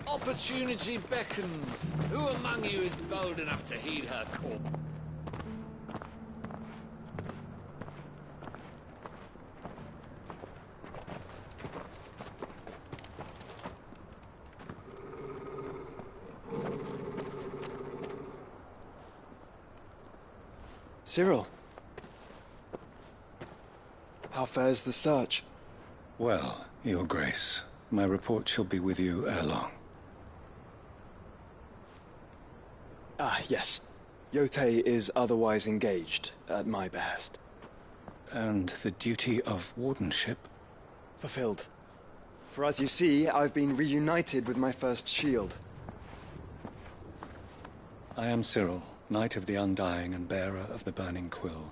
Opportunity beckons. Who among you is bold enough to heed her call? Cyril. How fares the search? Well, Your Grace, my report shall be with you ere long. Ah, yes. Yotei is otherwise engaged, at my behest. And the duty of wardenship? Fulfilled. For as you see, I've been reunited with my first shield. I am Cyril, Knight of the Undying and bearer of the Burning Quill,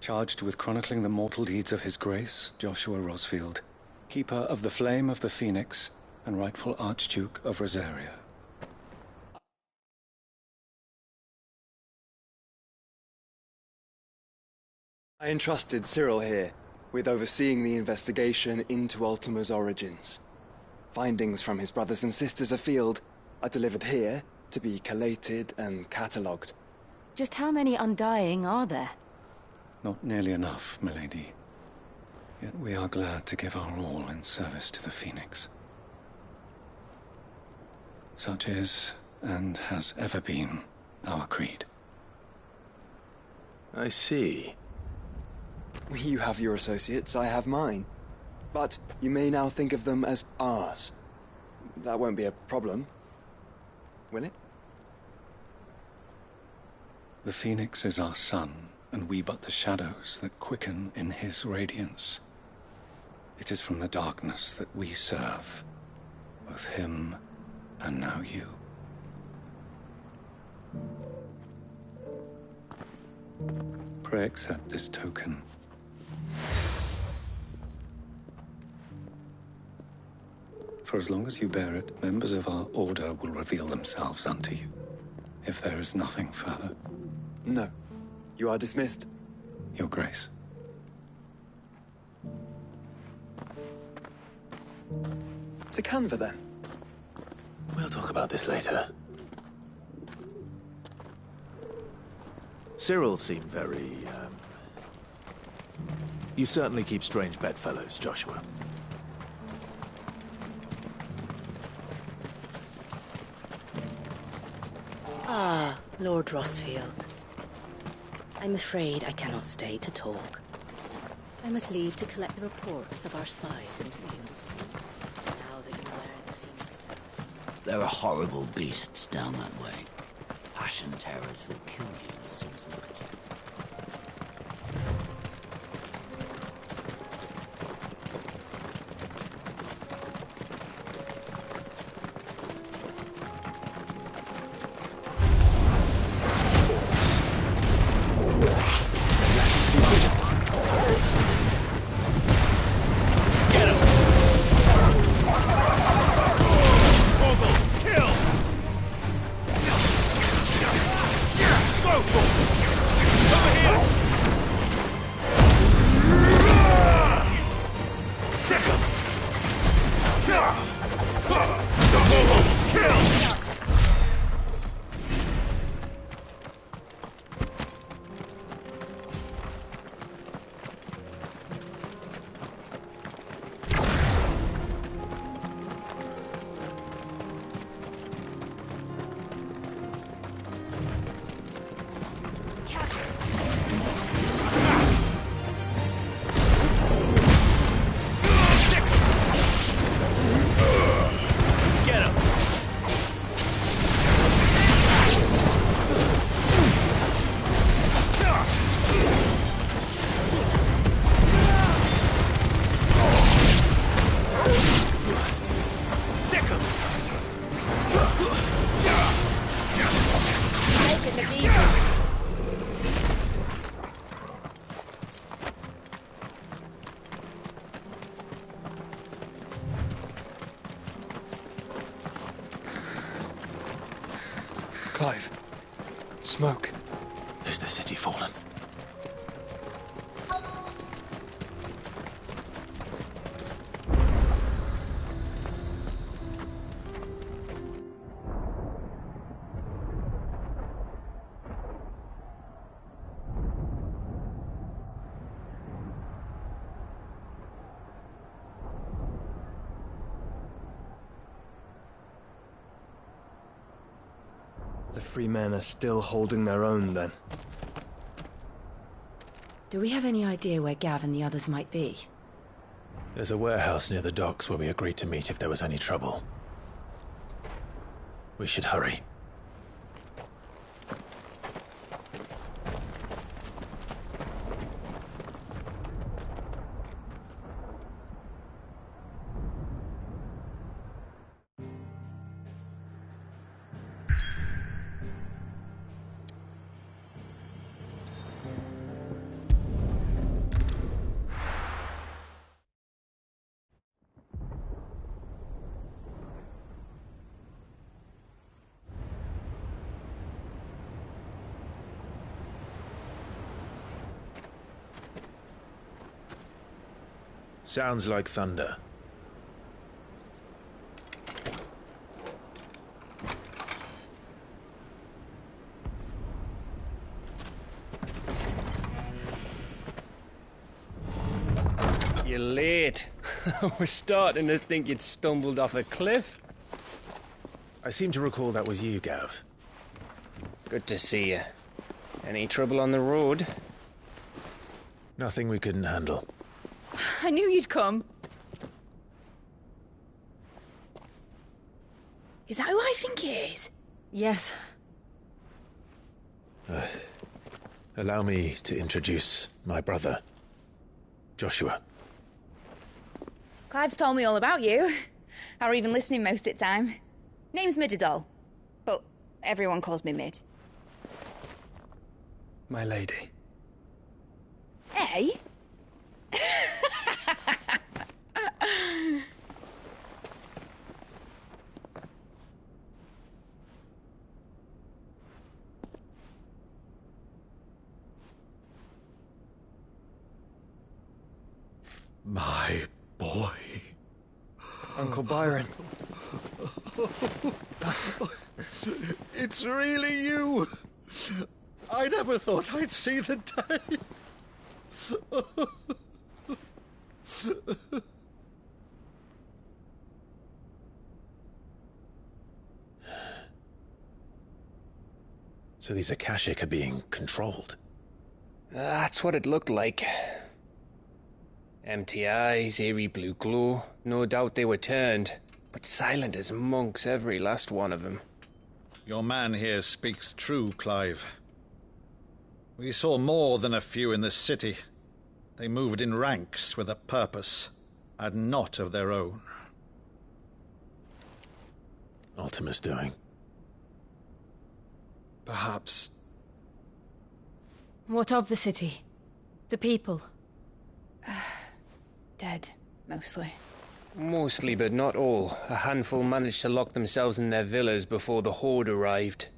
charged with chronicling the mortal deeds of His Grace, Joshua Rosfield, keeper of the Flame of the Phoenix and rightful Archduke of Rosaria. I entrusted Cyril here with overseeing the investigation into Ultima's origins. Findings from his brothers and sisters afield are delivered here to be collated and catalogued. Just how many Undying are there? Not nearly enough, milady. Yet we are glad to give our all in service to the Phoenix. Such is, and has ever been, our creed. I see. You have your associates, I have mine. But you may now think of them as ours. That won't be a problem, will it? The Phoenix is our sun, and we but the shadows that quicken in his radiance. It is from the darkness that we serve, both him and now you. Pray accept this token. For as long as you bear it, members of our order will reveal themselves unto you, if there is nothing further. No. You are dismissed. Your Grace. To Canva, then. We'll talk about this later. Cyril seemed very, You certainly keep strange bedfellows, Joshua. Ah, Lord Rosfield. I'm afraid I cannot stay to talk. I must leave to collect the reports of our spies in the fields. Now that you learn the Phoenix... There are horrible beasts down that way. Ashen terrors who'll kill you as soon as look at you. Clive. Smoke. Is the city fallen? The free men are still holding their own, then. Do we have any idea where Gav and the others might be? There's a warehouse near the docks where we agreed to meet if there was any trouble. We should hurry. Sounds like thunder. You're late. We're starting to think you'd stumbled off a cliff. I seem to recall that was you, Gav. Good to see you. Any trouble on the road? Nothing we couldn't handle. I knew you'd come. Is that who I think it is? Yes. Allow me to introduce my brother, Joshua. Clive's told me all about you. Or even listening most of the time. Name's Midadol, but everyone calls me Mid. My lady. Hey? My boy. Uncle Byron. It's really you. I never thought I'd see the day. So these Akashic are being controlled. That's what it looked like. Empty eyes, eerie blue glow. No doubt they were turned, but silent as monks, every last one of them. Your man here speaks true, Clive. We saw more than a few in the city. They moved in ranks with a purpose, and not of their own. Ultima's doing. Perhaps. What of the city? The people? Dead, mostly. Mostly, but not all. A handful managed to lock themselves in their villas before the Horde arrived.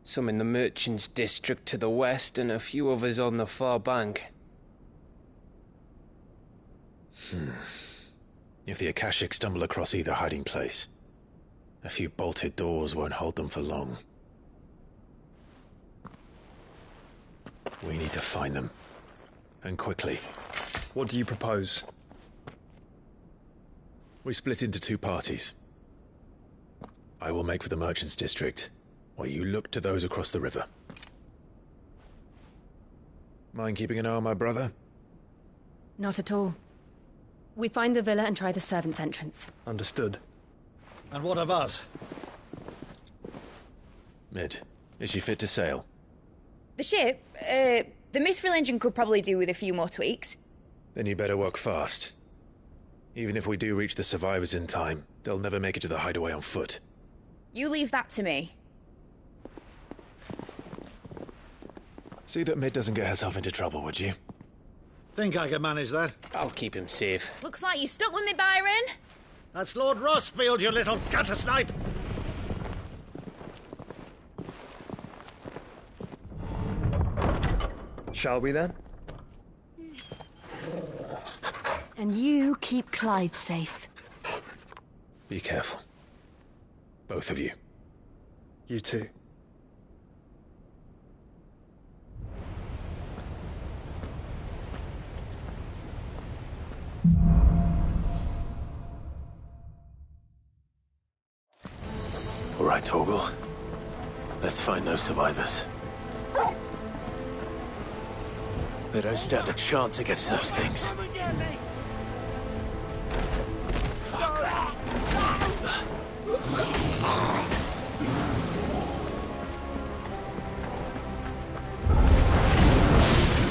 Some in the Merchants' District to the west, and a few others on the far bank. If the Akashic stumble across either hiding place, a few bolted doors won't hold them for long. We need to find them. And quickly. What do you propose? We split into two parties. I will make for the Merchants' District, while you look to those across the river. Mind keeping an eye on my brother? Not at all. We find the villa and try the servants' entrance. Understood. And what of us? Mid, is she fit to sail? The ship, the Mithril engine could probably do with a few more tweaks. Then you better work fast. Even if we do reach the survivors in time, they'll never make it to the hideaway on foot. You leave that to me. See that Mid doesn't get herself into trouble, would you? Think I can manage that? I'll keep him safe. Looks like you stuck with me, Byron. That's Lord Rossfield, you little gutter snipe! Shall we then? And you keep Clive safe. Be careful. Both of you. You too. All right, Torgal. Let's find those survivors. They don't stand a chance against those things.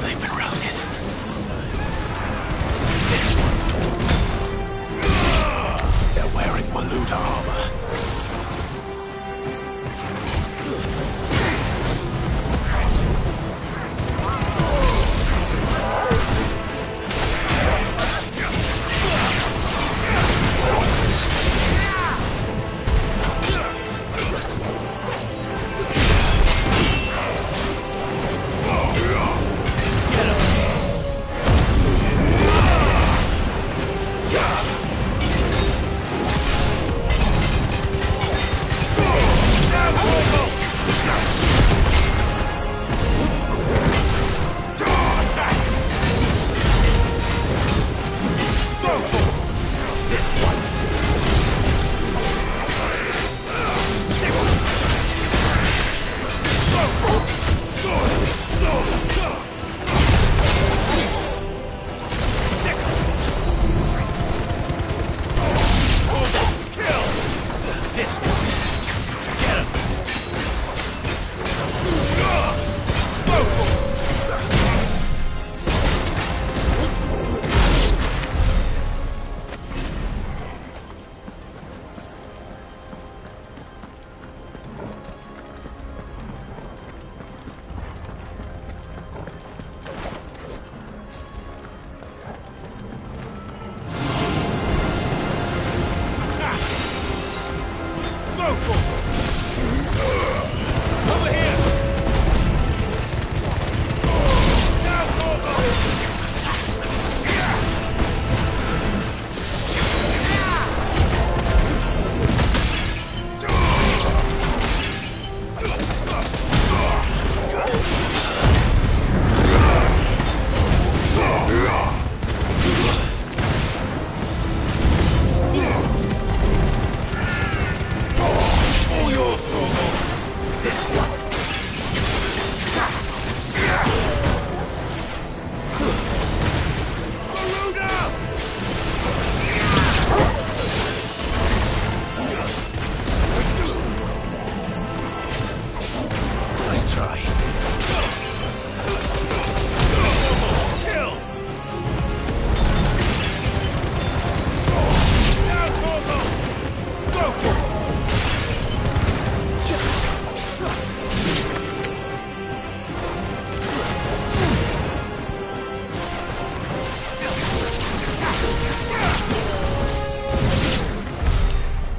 They've been routed. They're wearing Waluda armor.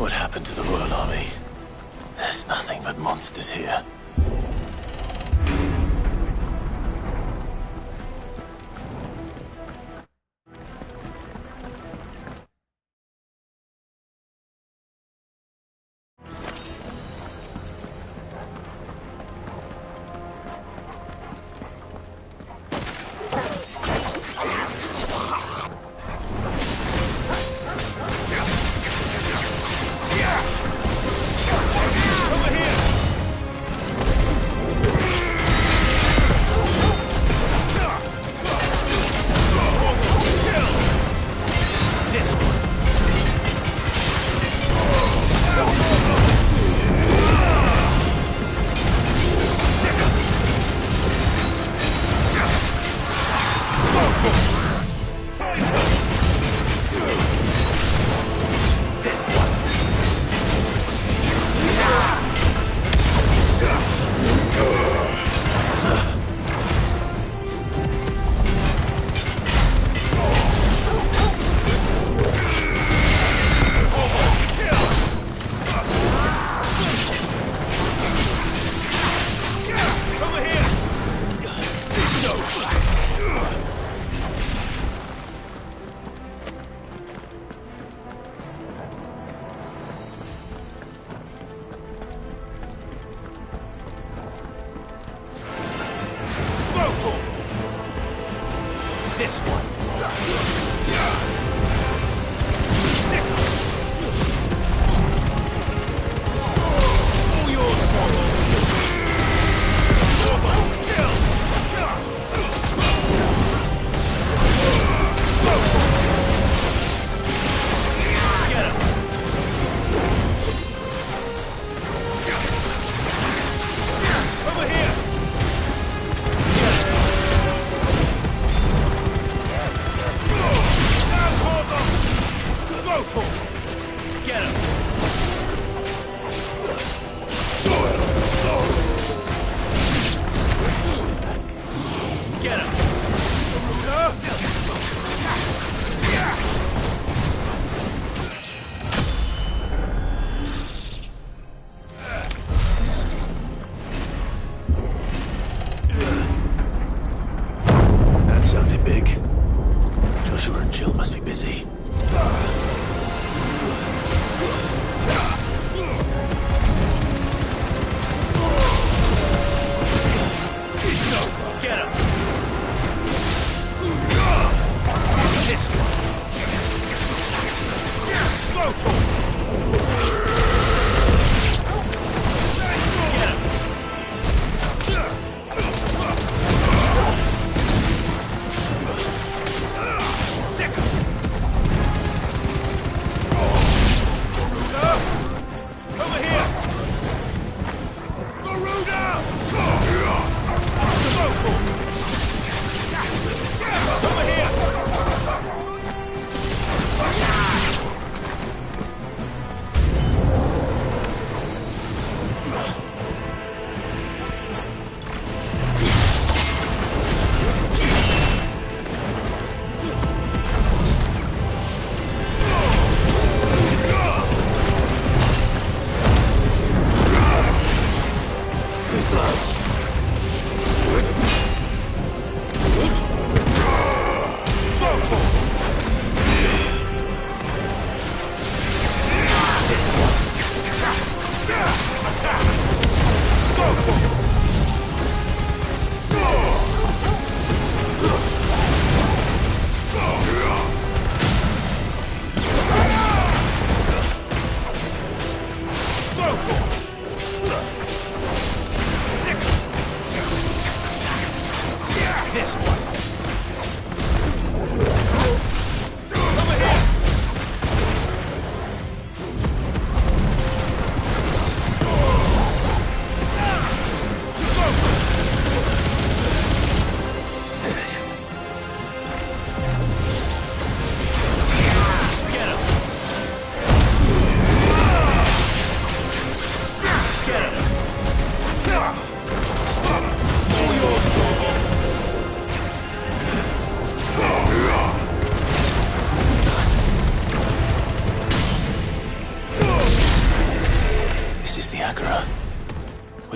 What happened to the Royal Army? There's nothing but monsters here.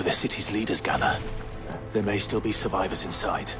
the city's leaders gather. There may still be survivors inside.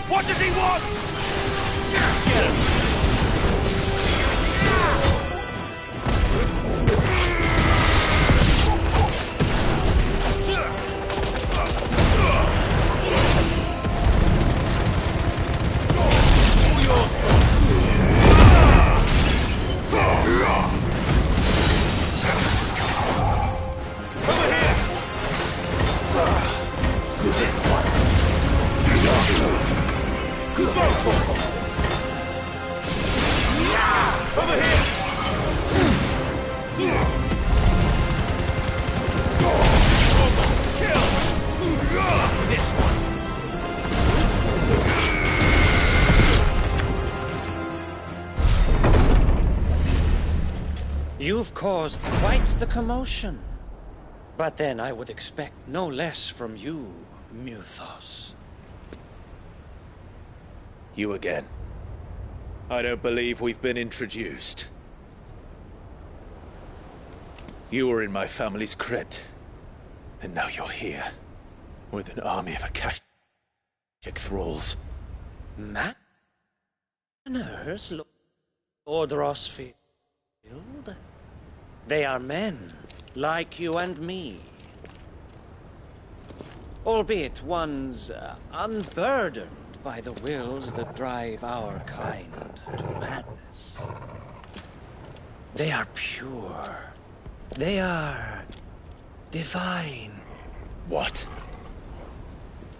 What does he want? Get him! You've caused quite the commotion. But then I would expect no less from you, Muthos. You again. I don't believe we've been introduced. You were in my family's crypt, and now you're here, with an army of Akashic thralls. Manners, Lord Rosfield? They are men, like you and me. Albeit ones unburdened by the wills that drive our kind to madness. They are pure. They are divine. What?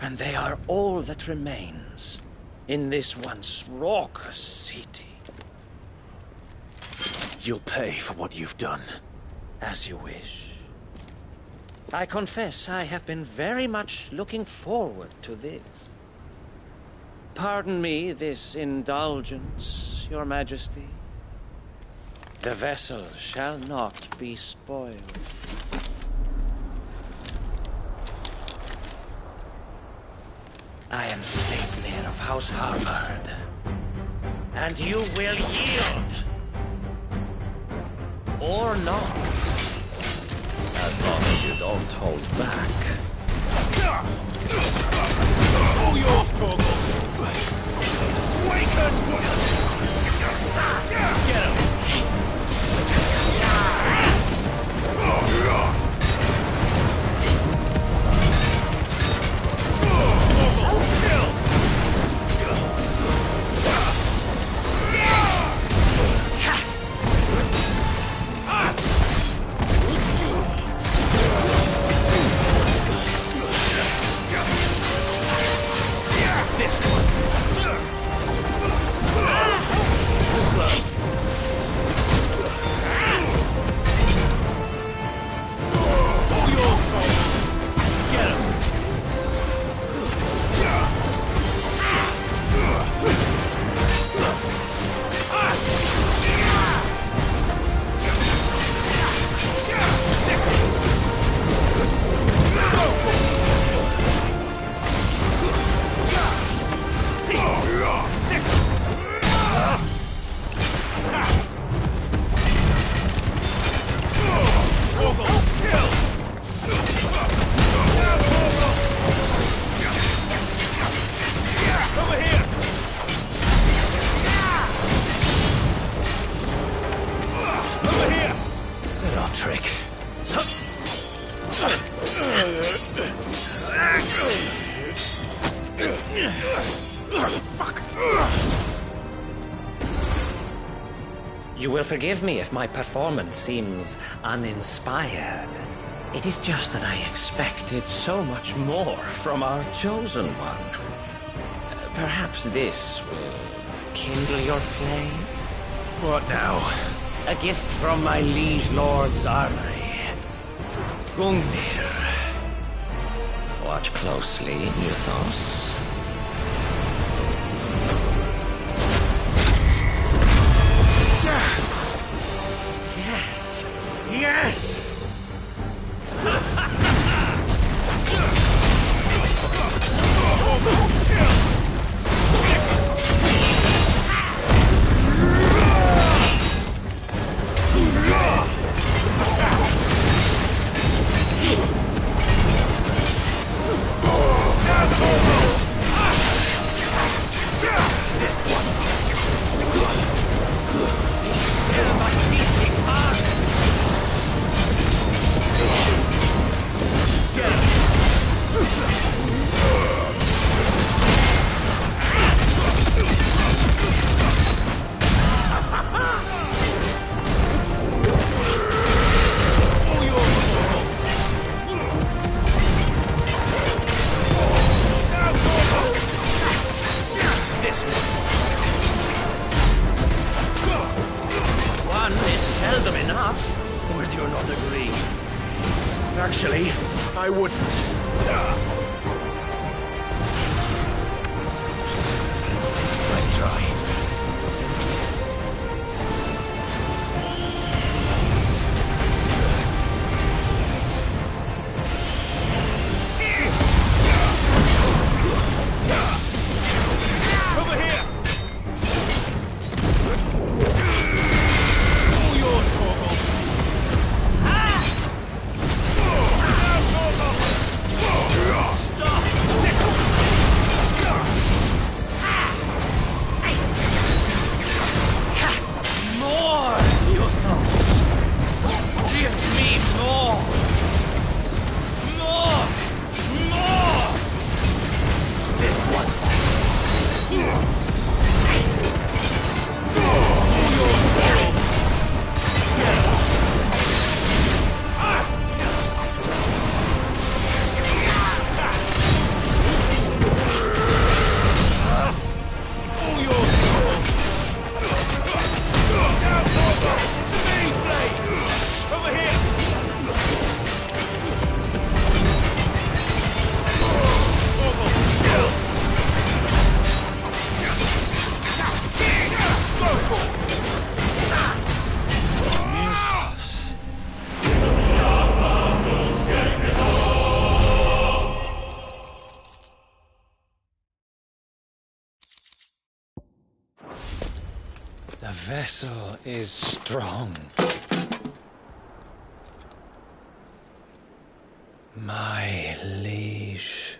And they are all that remains in this once raucous city. You'll pay for what you've done. As you wish. I confess I have been very much looking forward to this. Pardon me this indulgence, Your Majesty. The vessel shall not be spoiled. I am Sleipnir of House Harvard, and you will yield. Or not. As long as you don't hold back. All yours, Torgal! Waken! Get him! You will forgive me if my performance seems uninspired. It is just that I expected so much more from our chosen one. Perhaps this will kindle your flame? What now? A gift from my liege lord's armory. Gungnir. Watch closely, Mythos. Yes! Yes! Seldom enough, would you not agree? Actually, I wouldn't. Nice try. Over here! Over here! The vessel is strong. My liege.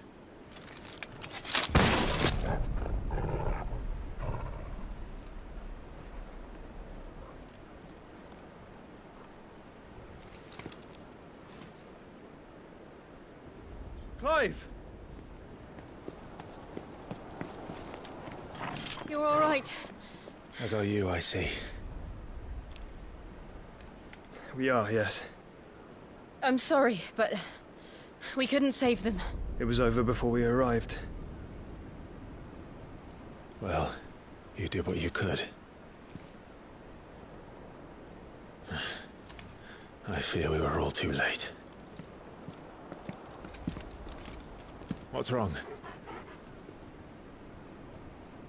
Clive! You're all right. As are you, I see. We are, yes. I'm sorry, but we couldn't save them. It was over before we arrived. Well, you did what you could. I fear we were all too late. What's wrong?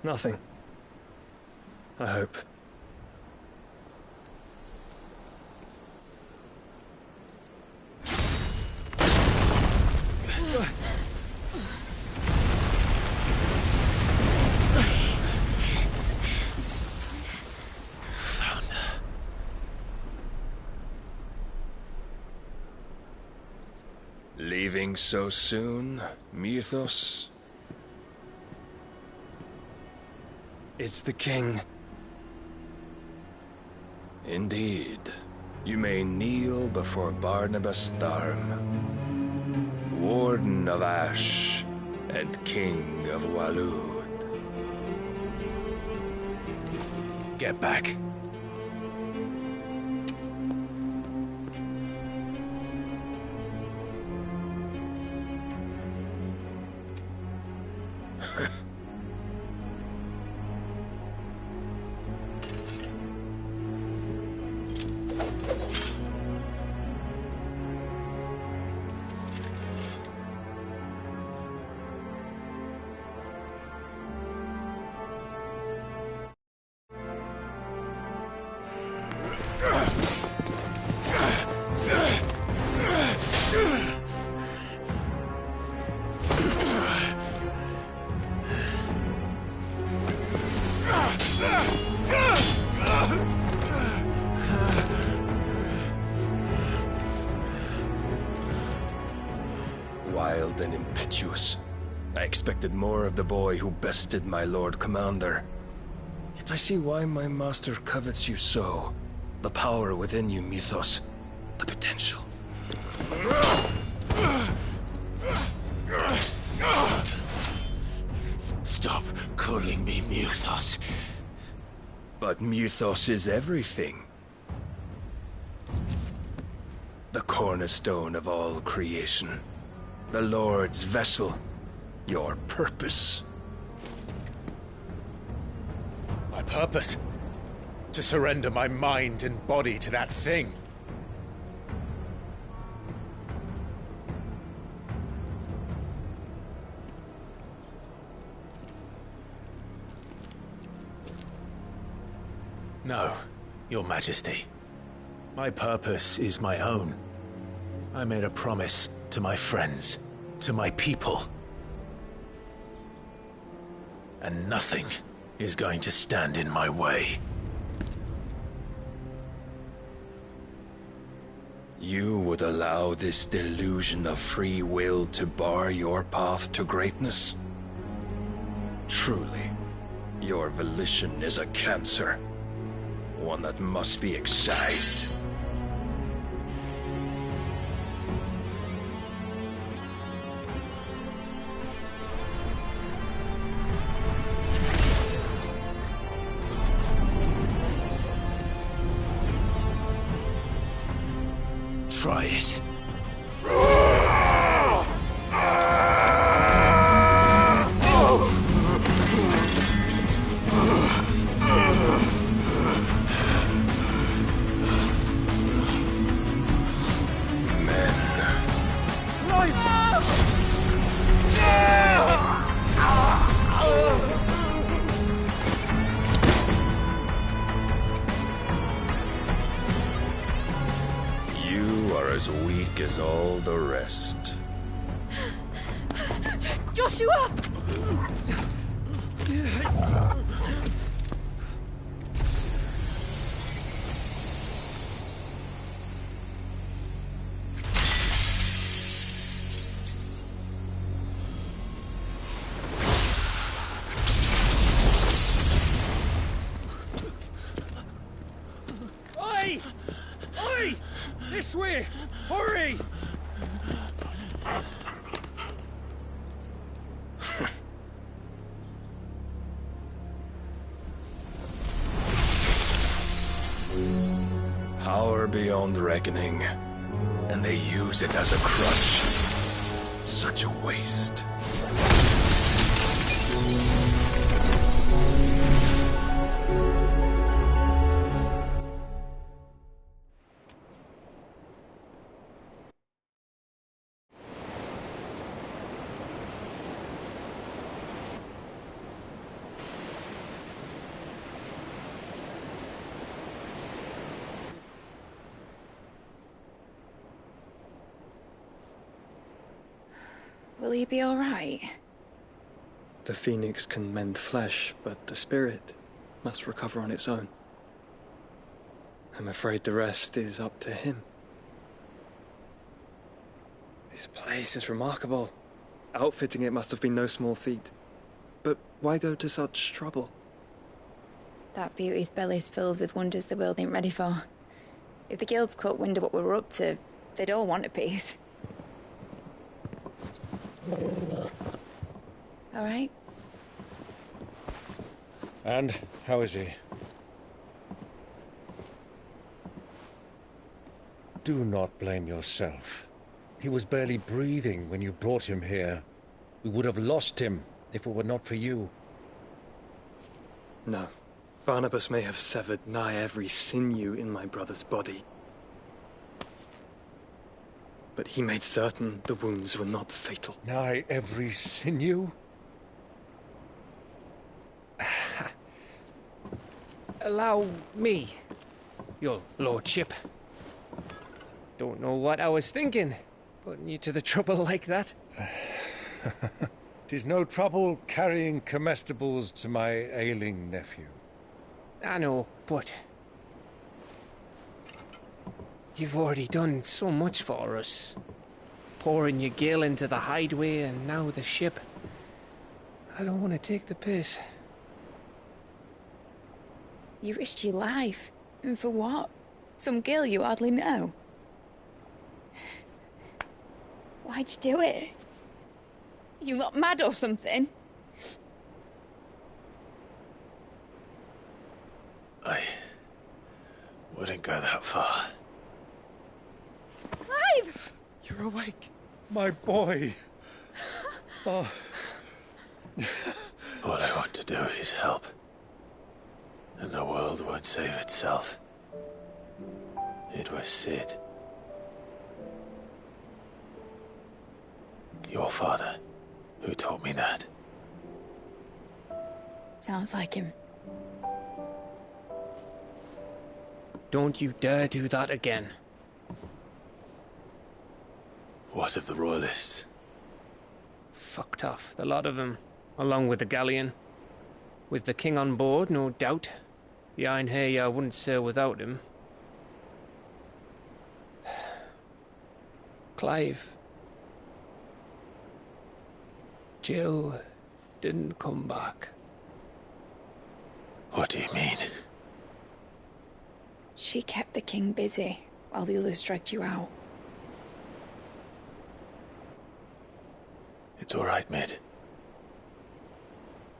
Nothing. I hope. Leaving so soon, Mythos? It's the king. Indeed. You may kneel before Barnabas Tharm, Warden of Ash and King of Waloed. Get back. Wild and impetuous. I expected more of the boy who bested my Lord Commander. Yet I see why my master covets you so. The power within you, Mythos. The potential. Stop calling me Mythos. But Mythos is everything. The cornerstone of all creation. The Lord's vessel. Your purpose. My purpose? To surrender my mind and body to that thing. No, Your Majesty. My purpose is my own. I made a promise to my friends, to my people. And nothing is going to stand in my way. You would allow this delusion of free will to bar your path to greatness? Truly, your volition is a cancer. One that must be excised. Try it. as weak as all the rest. Joshua! Oi! Oi! This way! Hurry! Power beyond reckoning, and they use it as a crutch. Such a waste. Will he be all right? The phoenix can mend flesh, but the spirit must recover on its own. I'm afraid the rest is up to him. This place is remarkable. Outfitting it must have been no small feat. But why go to such trouble? That beauty's belly's filled with wonders the world ain't ready for. If the guilds caught wind of what we were up to, they'd all want a piece. All right. And how is he? Do not blame yourself. He was barely breathing when you brought him here. We would have lost him if it were not for you. No. Barnabas may have severed nigh every sinew in my brother's body. But he made certain the wounds were not fatal. Nigh every sinew? Allow me, your lordship. Don't know what I was thinking, putting you to the trouble like that. 'Tis no trouble carrying comestibles to my ailing nephew. I know, but you've already done so much for us. Pouring your gil into the hideaway and now the ship. I don't want to take the piss. You risked your life. And for what? Some girl you hardly know. Why'd you do it? You not mad or something? I wouldn't go that far. Clive! You're awake. My boy. Oh. All I want to do is help. And the world won't save itself. It was Cid. Your father, who taught me that. Sounds like him. Don't you dare do that again. What of the Royalists? Fucked off, the lot of them, along with the galleon. With the king on board, no doubt. The Einherjar wouldn't sail without him. Clive. Jill didn't come back. What do you mean? She kept the king busy while the others dragged you out. It's all right, Mid.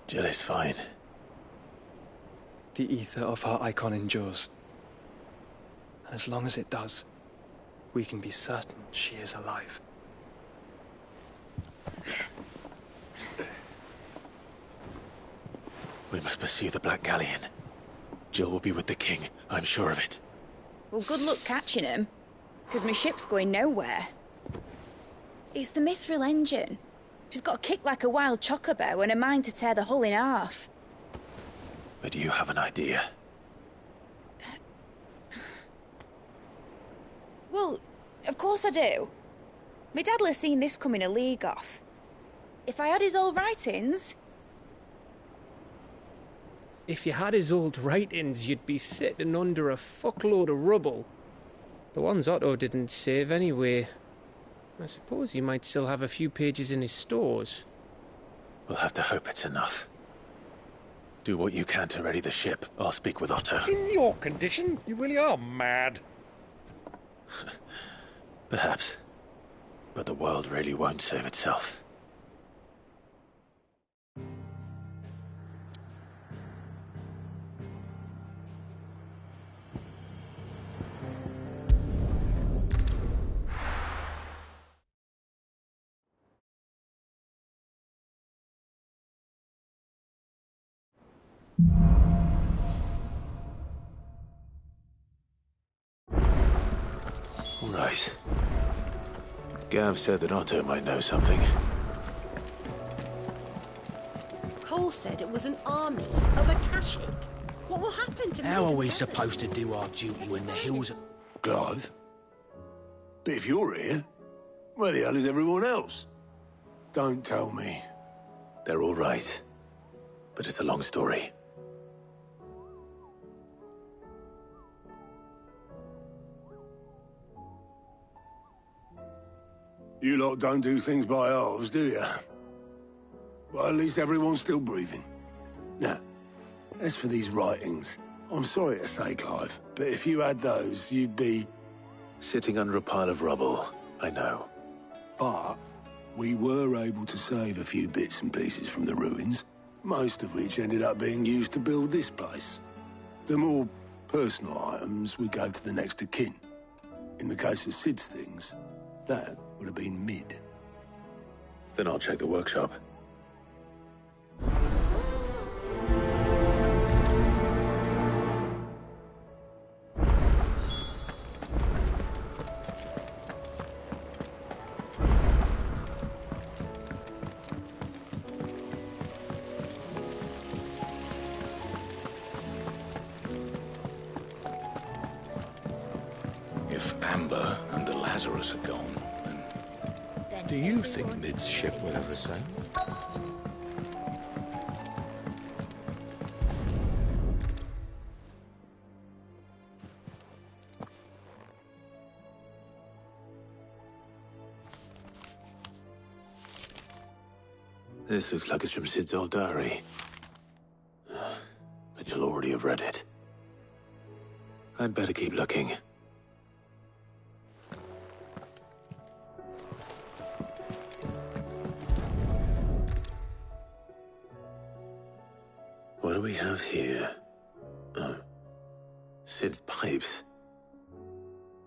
Jill is fine. The ether of her icon endures. And as long as it does, we can be certain she is alive. We must pursue the Black Galleon. Jill will be with the king, I'm sure of it. Well, good luck catching him, because my ship's going nowhere. It's the Mithril engine. She's got a kick like a wild chocobo and a mind to tear the hull in half. But do you have an idea? Well, a Of course I do. My dad'll have seen this coming a league off. If I had his old writings... If you had his old writings, you'd be sitting under a fuckload of rubble. The ones Otto didn't save anyway. I suppose he might still have a few pages in his stores. We'll have to hope it's enough. Do what you can to ready the ship. I'll speak with Otto. In your condition, you really are mad. Perhaps. But the world really won't save itself. Right. Gav said that Otto might know something. Cole said it was an army of Akashic. What will happen to me? How are we supposed to do our duty when the hills are... Clive? But if you're here, where the hell is everyone else? Don't tell me. They're all right. But it's a long story. You lot don't do things by halves, do you? Well, at least everyone's still breathing. Now, as for these writings, I'm sorry to say, Clive, but if you had those, you'd be... Sitting under a pile of rubble, I know. But we were able to save a few bits and pieces from the ruins, most of which ended up being used to build this place. The more personal items we gave to the next of kin. In the case of Sid's things, that would have been Mid. Then I'll check the workshop. If Amber and the Lazarus are gone, then... Do you think Mid's ship will ever sail? This looks like it's from Sid's old diary. But you'll already have read it. I'd better keep looking. What do we have here? Oh. Sid's pipes.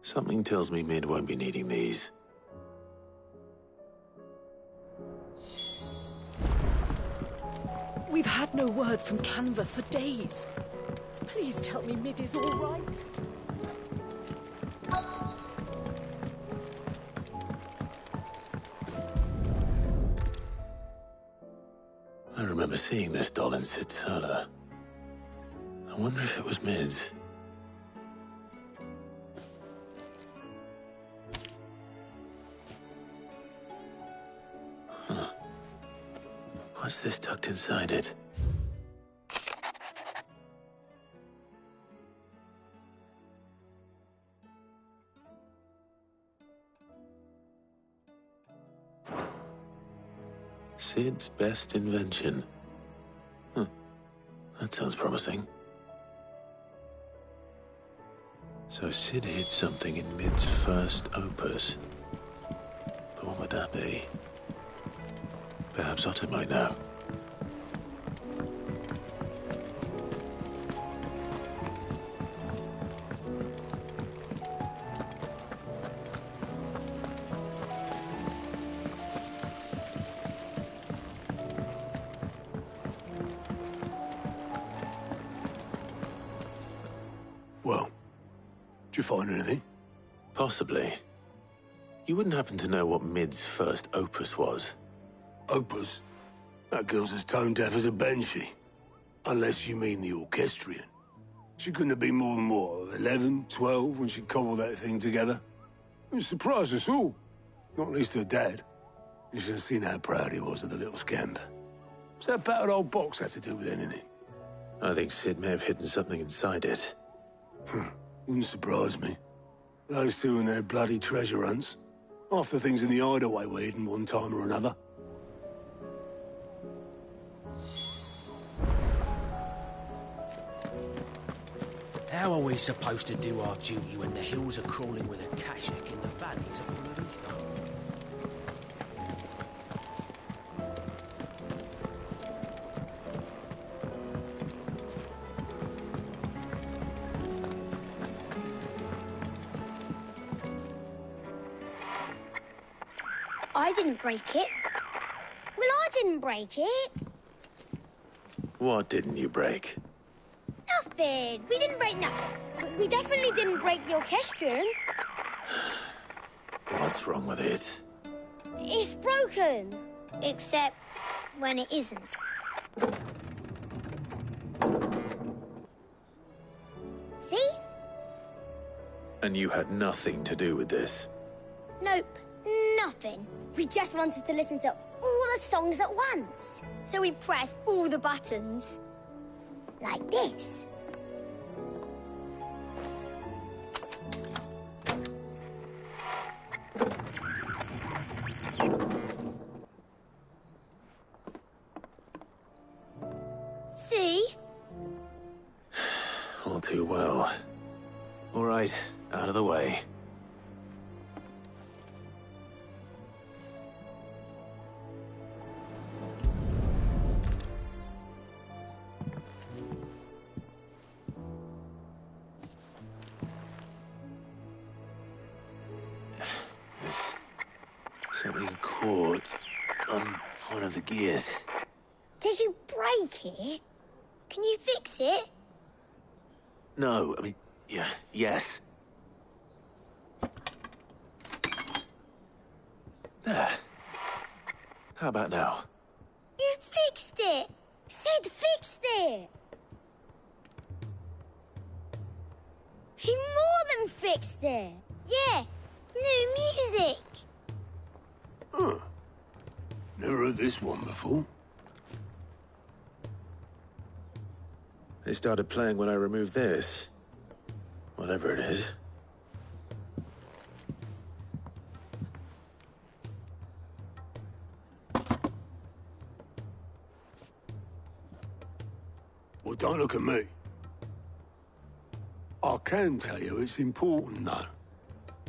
Something tells me Mid won't be needing these. We've had no word from Canva for days. Please tell me Mid is all right. I remember seeing this doll in Sid's cellar. I wonder if it was Mid's. Huh. What's this tucked inside it? Sid's best invention. Huh. That sounds promising. So Sid hid something in Mid's first opus. But what would that be? Perhaps Otto might know. Well, did you find anything? Possibly. You wouldn't happen to know what Mid's first opus was? Opus? That girl's as tone deaf as a banshee. Unless you mean the orchestrion. She couldn't have been more than, what, 11, 12 when she cobbled that thing together? It surprised us all. Not least her dad. You should have seen how proud he was of the little scamp. What's that battered old box have to do with anything? I think Sid may have hidden something inside it. Wouldn't surprise me. Those two and their bloody treasure hunts. Half the things in the hideaway were hidden one time or another. How are we supposed to do our duty when the hills are crawling with a Kashak and the valleys are full of ether? I didn't break it. Well, I didn't break it. What didn't you break? Nothing. We didn't break nothing. We definitely didn't break the orchestrion. What's wrong with it? It's broken. Except when it isn't. See? And you had nothing to do with this? Nope. Nothing. We just wanted to listen to all the songs at once. So we pressed all the buttons. Like this. See? All too well. All right, out of the way. Something caught on one of the gears. Did you break it? Can you fix it? No, I mean, yes. There. How about now? You fixed it! Sid fixed it! He more than fixed it! Yeah, new music! Huh. Never heard this one before. They started playing when I removed this. Whatever it is. Well, don't look at me. I can tell you it's important, though.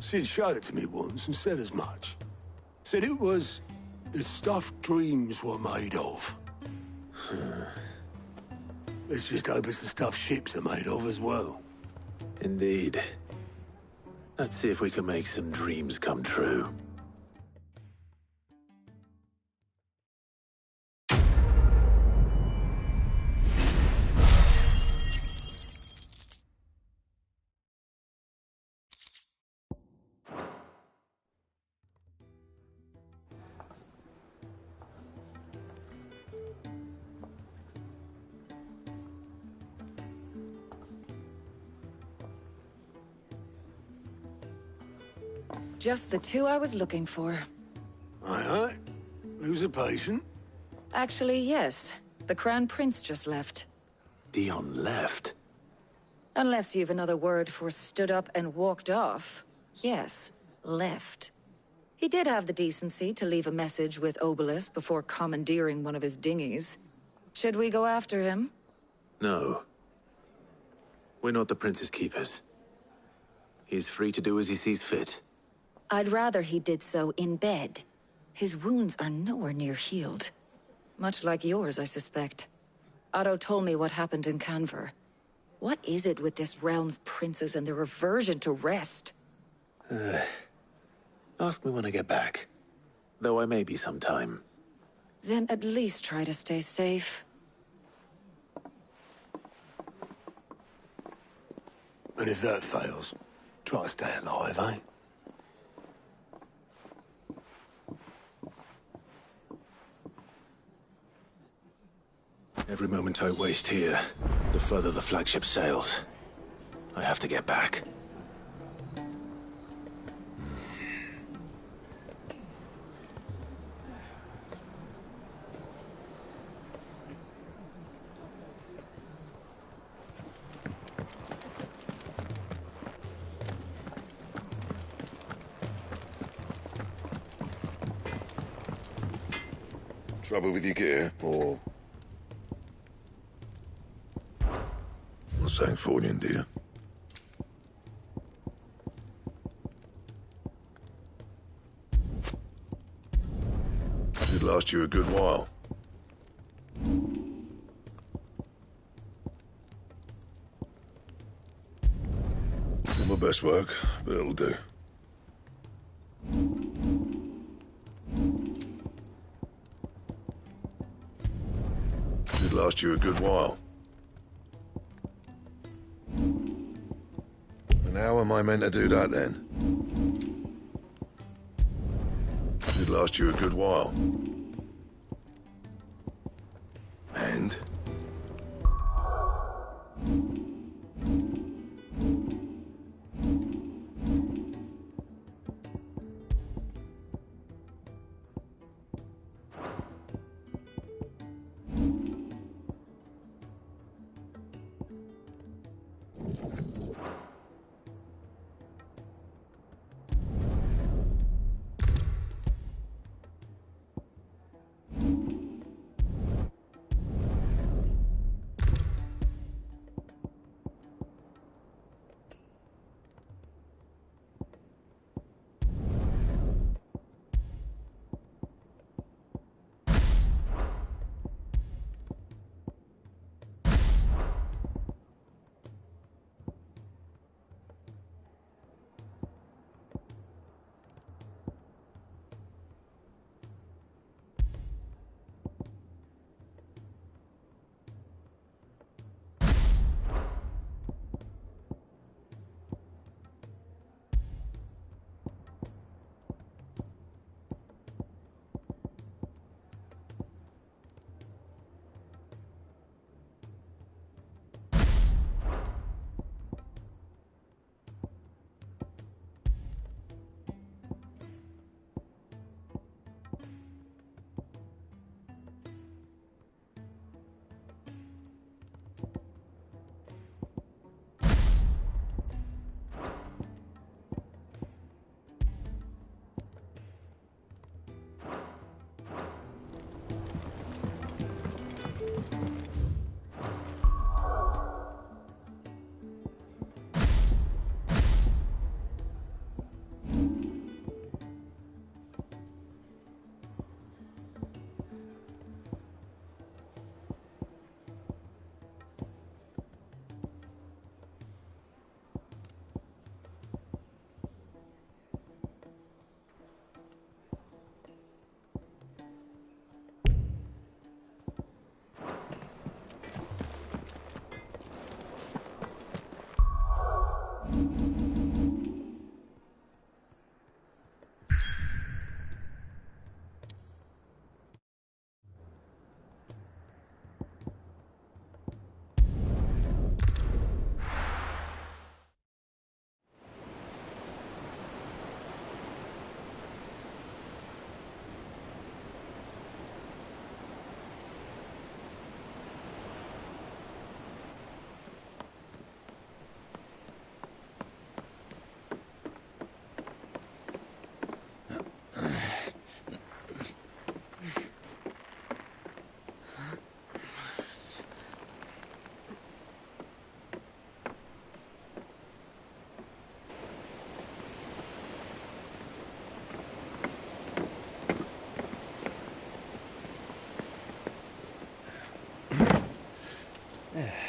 Sid showed it to me once and said as much. Said it was the stuff dreams were made of. Let's just hope it's the stuff ships are made of as well. Indeed. Let's see if we can make some dreams come true. Just the two I was looking for. Aye. Lose a patient? Actually, yes. The Crown Prince just left. Dion left? Unless you've another word for stood up and walked off. Yes, left. He did have the decency to leave a message with Obelisk before commandeering one of his dinghies. Should we go after him? No. We're not the Prince's keepers. He's free to do as he sees fit. I'd rather he did so in bed. His wounds are nowhere near healed. Much like yours, I suspect. Otto told me what happened in Canver. What is it with this realm's princes and their aversion to rest? Ask me when I get back. Though I may be sometime. Then at least try to stay safe. And if that fails, try to stay alive, eh? Every moment I waste here, the further the flagship sails. I have to get back. Trouble with your gear, or... What's Sancfordian, dear? It'd last you a good while. Not my best work, but it'll do. It'd last you a good while. And how am I meant to do that then? It'd last you a good while. And?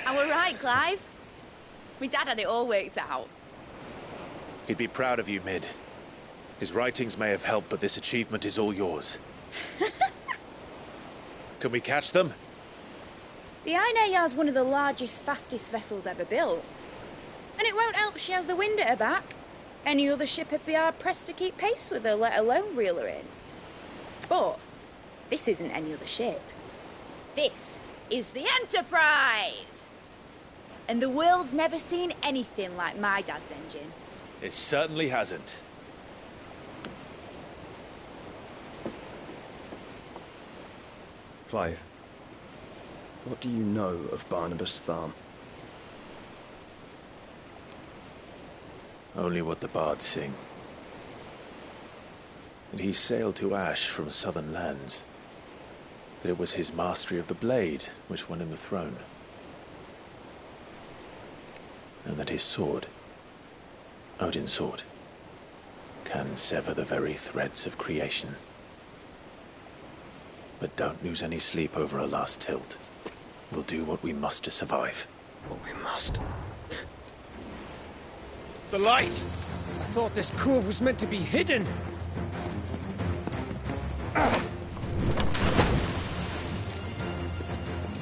I were right, Clive. My dad had it all worked out. He'd be proud of you, Mid. His writings may have helped, but this achievement is all yours. Can we catch them? The Ainayar's one of the largest, fastest vessels ever built. And it won't help she has the wind at her back. Any other ship would be hard-pressed to keep pace with her, let alone reel her in. But this isn't any other ship. This is the Enterprise! And the world's never seen anything like my dad's engine. It certainly hasn't. Clive, what do you know of Barnabas Tharm? Only what the bards sing. And he sailed to Ash from southern lands. that it was his mastery of the blade which won him the throne. And that his sword, Odin's sword, can sever the very threads of creation. But don't lose any sleep over a last tilt. We'll do what we must to survive. What we must? The light! I thought this cove was meant to be hidden.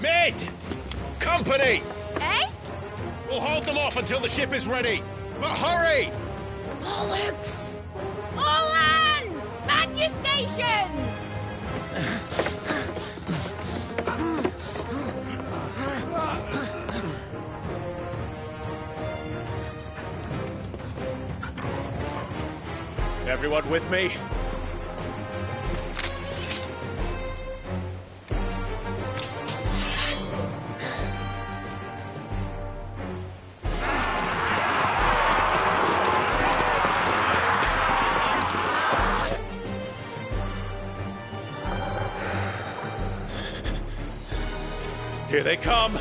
Mid! Company! Eh? We'll hold them off until the ship is ready. But hurry! Bollocks! All hands! Man your stations! Everyone with me? Here they come!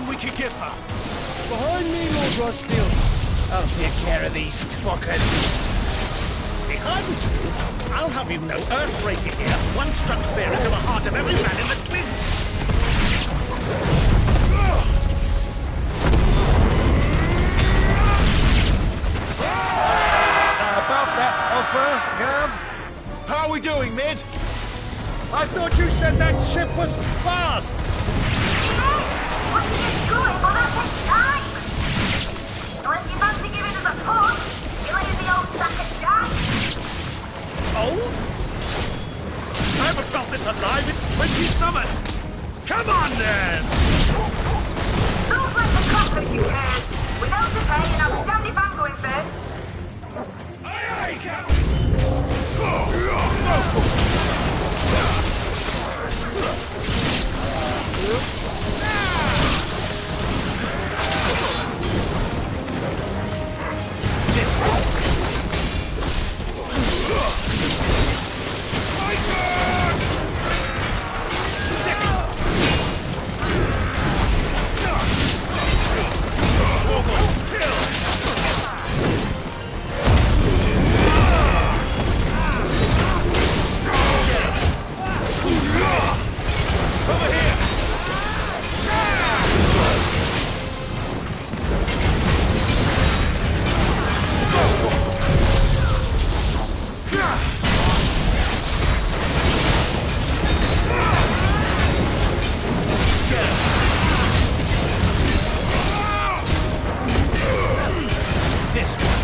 We can give her. Behind me, Lord Rosfield. I'll take care of these fuckers. Behind you? I'll have you know, Earthbreaker here once struck fear into the heart of every man in the cliffs. About that offer, Gav? How are we doing, Mid? I thought you said that ship was fast! What are you doing? Well, that takes time! Unless you fancy giving us a push, you'll leave the old sack of jack. Old? I haven't felt this alive in 20 summers! Come on, then! Don't let the coffee, you can. Without the pay and outstanding van going first. Aye, aye, Captain! This one. My turn! Over here! This one.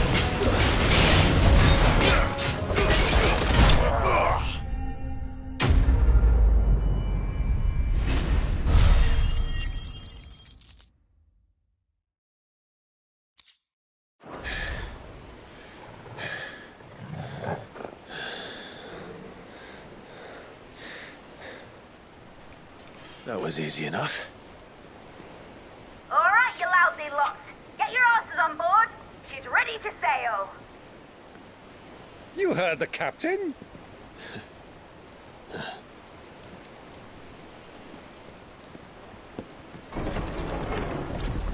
That was easy enough. All right, you lousy lot. Get your asses on board. She's ready to sail. You heard the captain?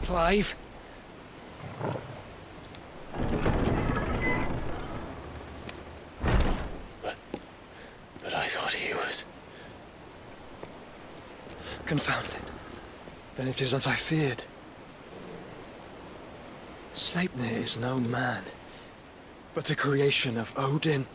Clive? But I thought he was... Confound it. Then it is as I feared. Sleipnir is no man, but a creation of Odin.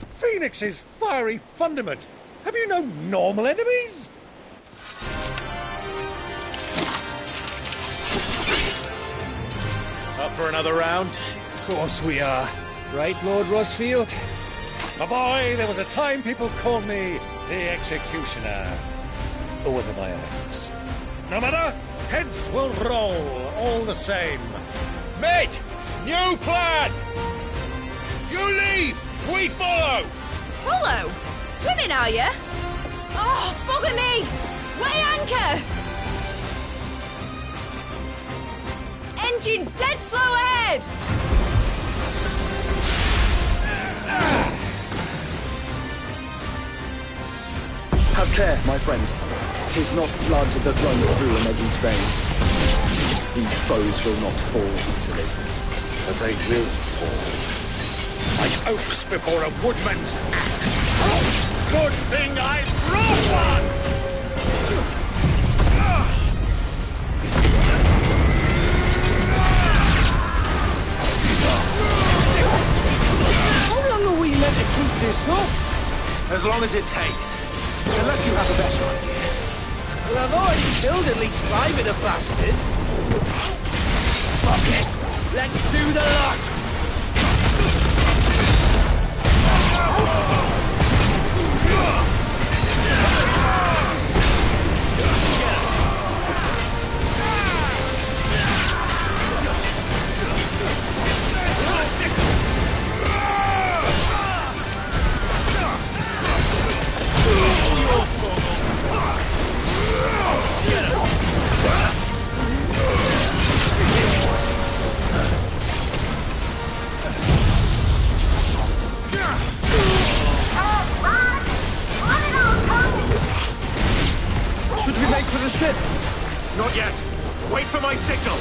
Phoenix's fiery fundament. Have you no normal enemies? Up for another round? Of course we are. Right, Lord Rosfield? My boy, there was a time people called me the Executioner. Or was it my axe? No matter, heads will roll all the same. Mate! New plan! You leave! We follow! Follow? Swimming, are you? Oh, bugger me! Weigh anchor! Engine's dead slow ahead! Have care, my friends. 'Tis not blood that runs through an Eddie's veins. These foes will not fall easily. But they will fall. Like oaks before a woodman's axe. Good thing I brought one! How long are we meant to keep this up? As long as it takes. Unless you have a better idea. Well, I've already killed at least 5 of the bastards. Fuck it! Let's do the lot! Should we make for the ship? Not yet. Wait for my signal.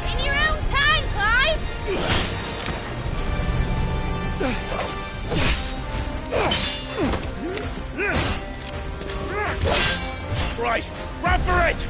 In your own time, Clive! Right, run for it!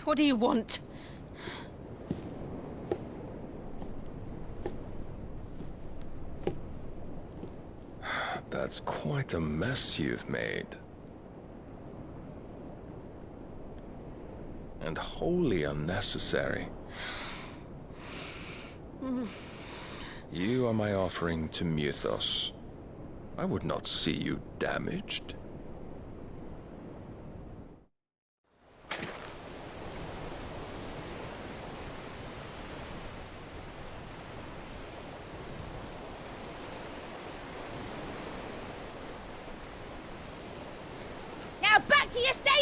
What do you want? That's quite a mess you've made. And wholly unnecessary. You are my offering to Mythos. I would not see you damaged.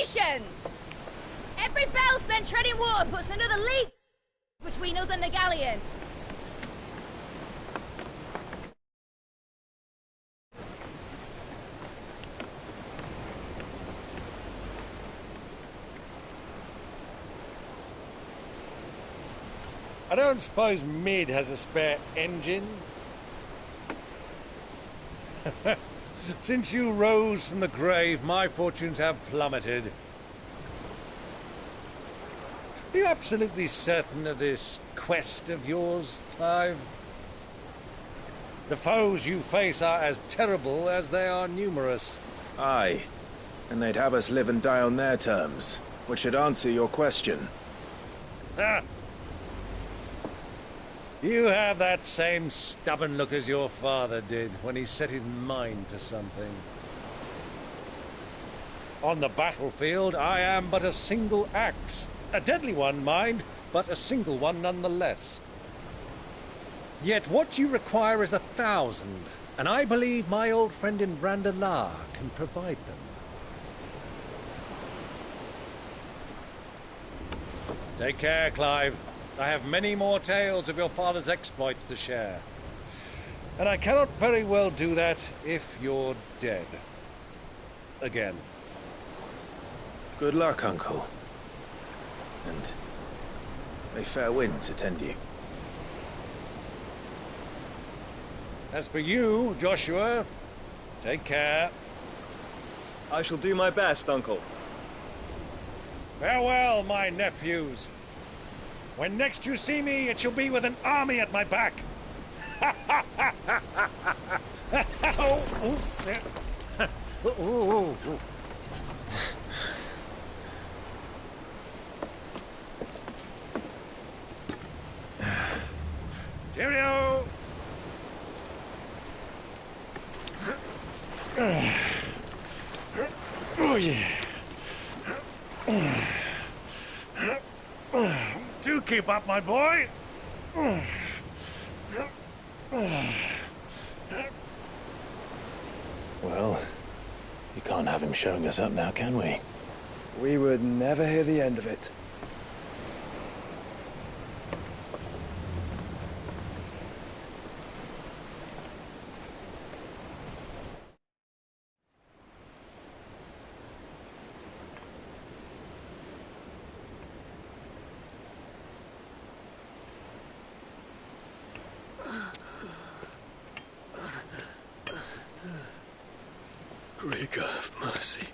Congratulations! Every bell spent treading water puts another leap between us and the galleon. I don't suppose Mid has a spare engine? Since you rose from the grave, my fortunes have plummeted. Are you absolutely certain of this quest of yours, Clive? The foes you face are as terrible as they are numerous. Aye. And they'd have us live and die on their terms, which should answer your question. Ah! You have that same stubborn look as your father did when he set his mind to something. On the battlefield, I am but a single axe. A deadly one, mind, but a single one nonetheless. Yet what you require is 1,000, and I believe my old friend in Randalar can provide them. Take care, Clive. I have many more tales of your father's exploits to share. And I cannot very well do that if you're dead. Again. Good luck, Uncle. And may fair winds attend you. As for you, Joshua, take care. I shall do my best, Uncle. Farewell, my nephews. When next you see me, it shall be with an army at my back. Cheerio! Oh, yeah. Do keep up, my boy. Well, you can't have him showing us up now, can we? We would never hear the end of it. Great God of mercy.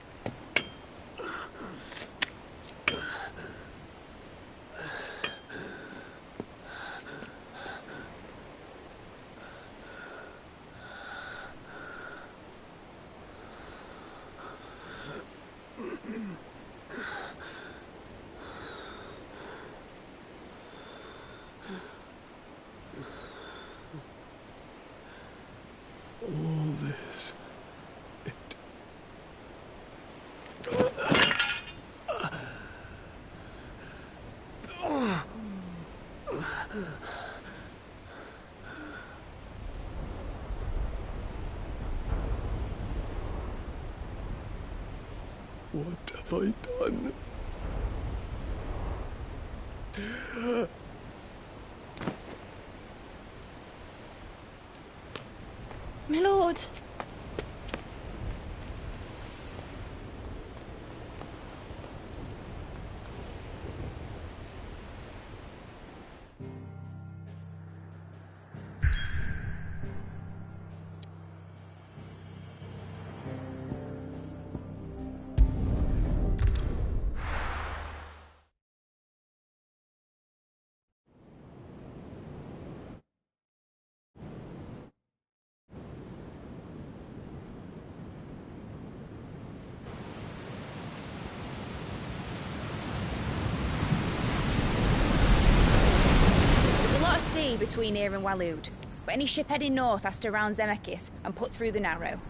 All this. What have I done? My lord. Between here and Waloed, but any ship heading north has to round Zemeckis and put through the Narrow.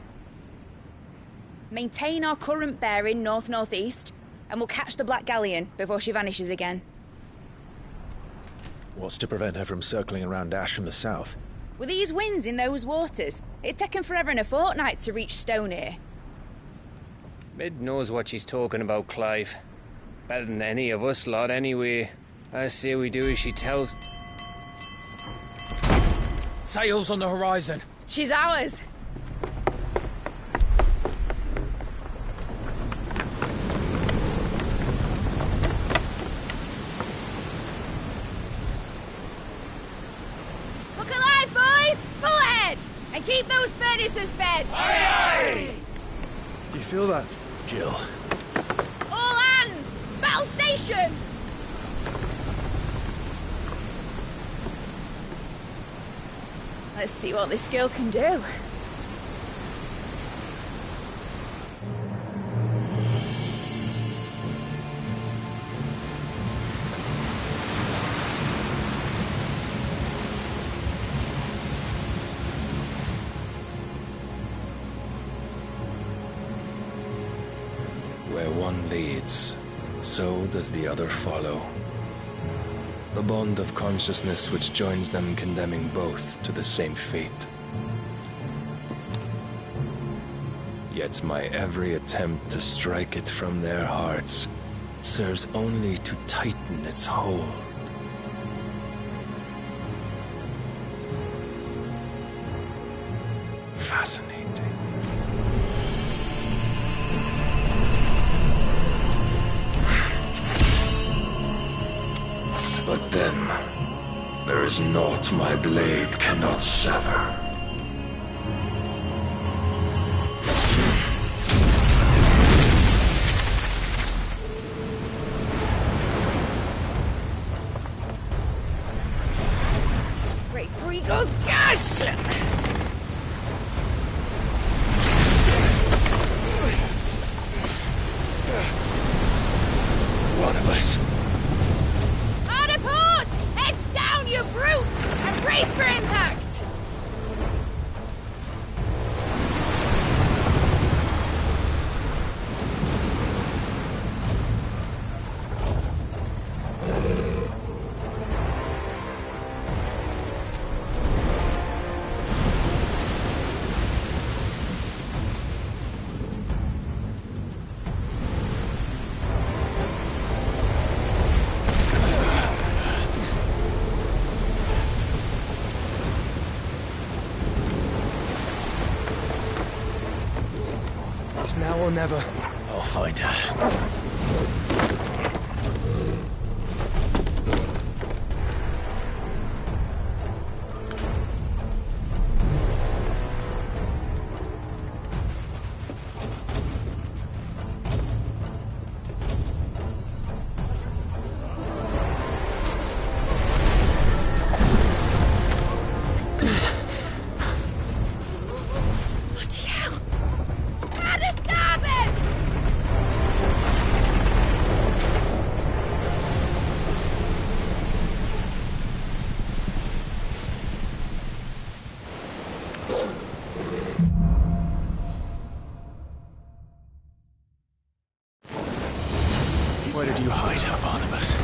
Maintain our current bearing north-northeast, and we'll catch the Black Galleon before she vanishes again. What's to prevent her from circling around Ash from the south? With these winds in those waters, it'd taken forever and a fortnight to reach Stonehir. Mid knows what she's talking about, Clive. Better than any of us lot, anyway. I say we do as she tells. Sails on the horizon. She's ours. Look alive, boys! Pull ahead! And keep those furnaces fed! Aye, aye! Do you feel that, Jill? All hands! Battle stations! Let's see what this girl can do. Where one leads, so does the other follow. The bond of consciousness which joins them condemning both to the same fate. Yet my every attempt to strike it from their hearts serves only to tighten its hold. Fascinating. But then, there is naught my blade cannot sever. Great Gregor's gosh! One of us. You brutes! And brace for impact! Now or never. I'll find her. Where did you hide her, Barnabas?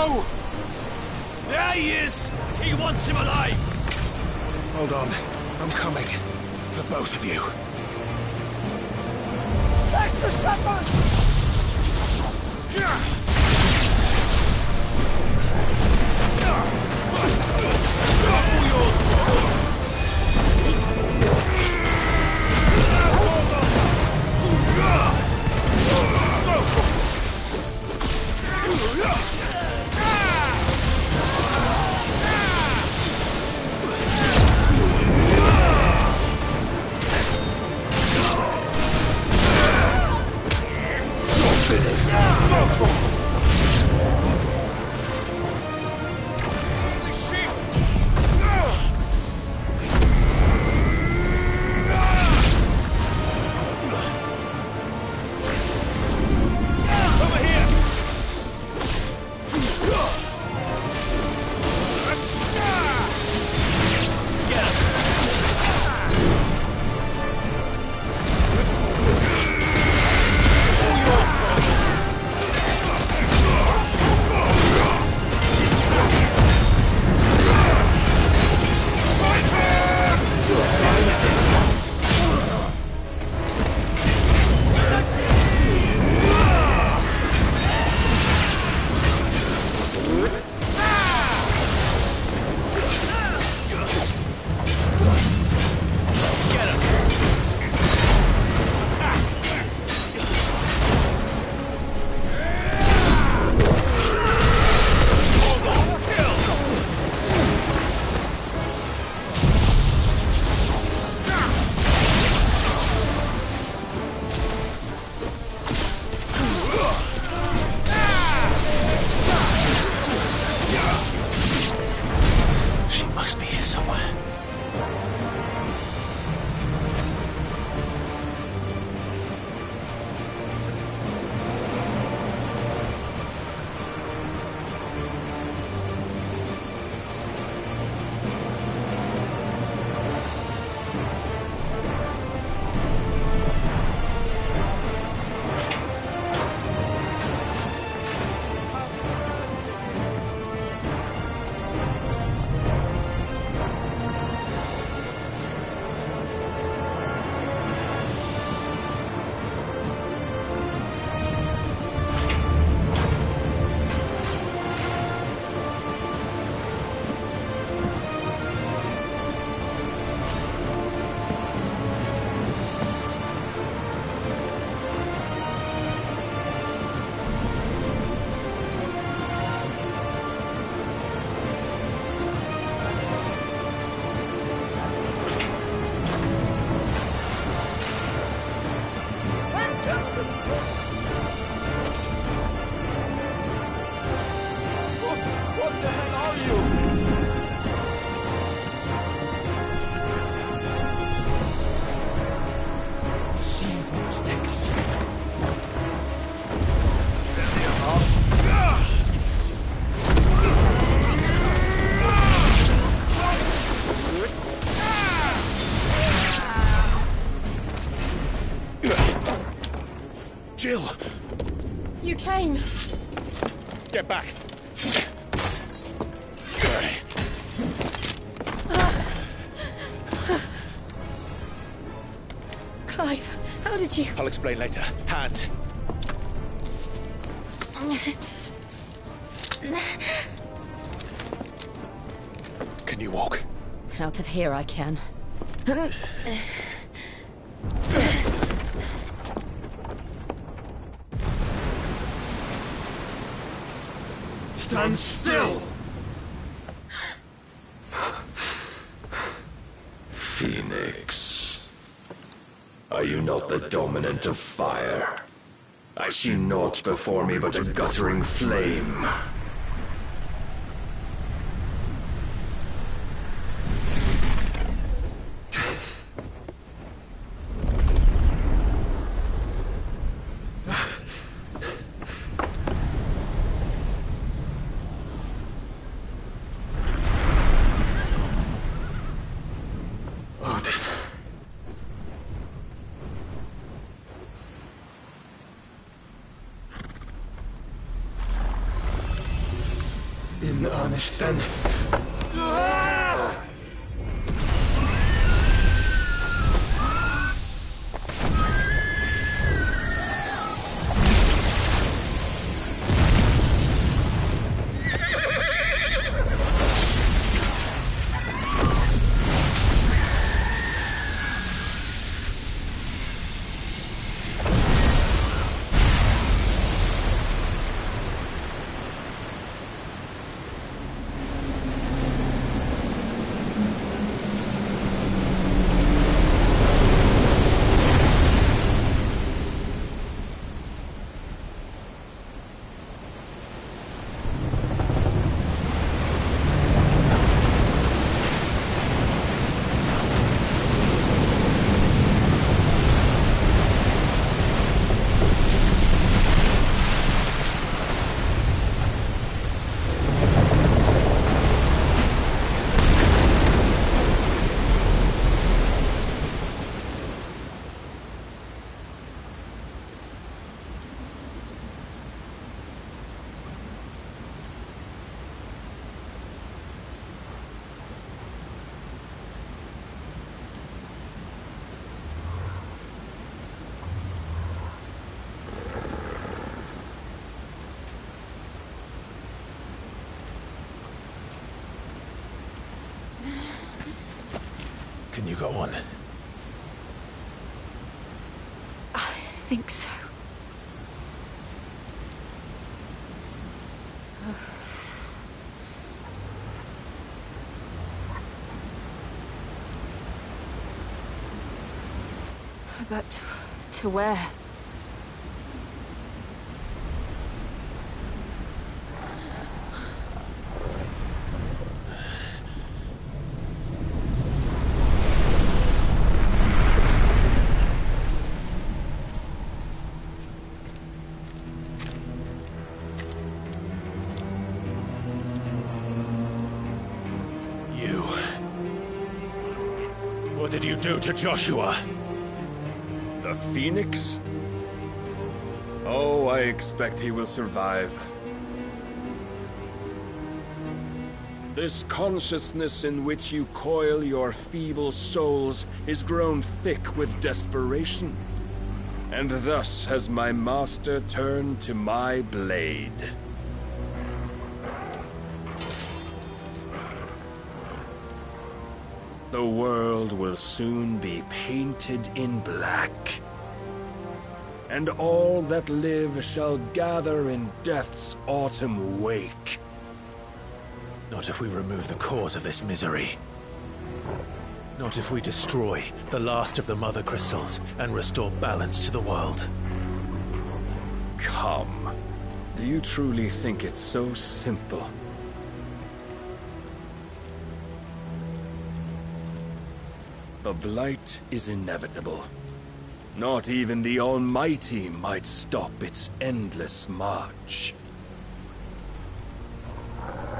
No! There he is! He wants him alive! Hold on. I'm coming. For both of you. Take the shepherd! Jill! You came. Get back! Clive, how did you... I'll explain later. Hands! Can you walk? Out of here I can. Stand still! Phoenix. Are you not the dominant of fire? I see naught before me but a guttering flame. In earnest, then. Can you go on? I think so. But to where? What did you do to Joshua? The Phoenix? Oh, I expect he will survive. This consciousness in which you coil your feeble souls is grown thick with desperation. And thus has my master turned to my blade. The world will soon be painted in black. And all that live shall gather in death's autumn wake. Not if we remove the cause of this misery. Not if we destroy the last of the Mother Crystals and restore balance to the world. Come. Do you truly think it's so simple? The Blight is inevitable. Not even the Almighty might stop its endless march.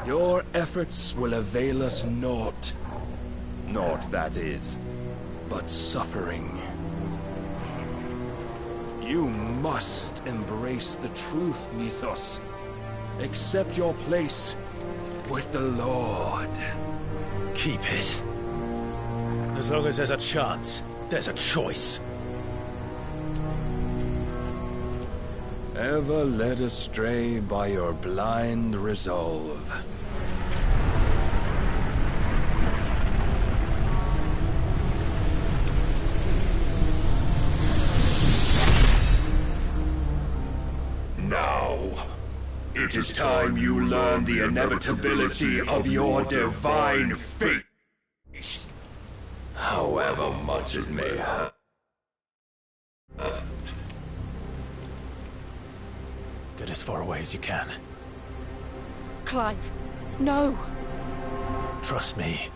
Your efforts will avail us naught. Naught, that is, but suffering. You must embrace the truth, Mythos. Accept your place with the Lord. Keep it. As long as there's a chance, there's a choice. Ever led astray by your blind resolve. Now, it is time you learn the inevitability of your divine fate. However much it may hurt. Get as far away as you can. Clive, no! Trust me,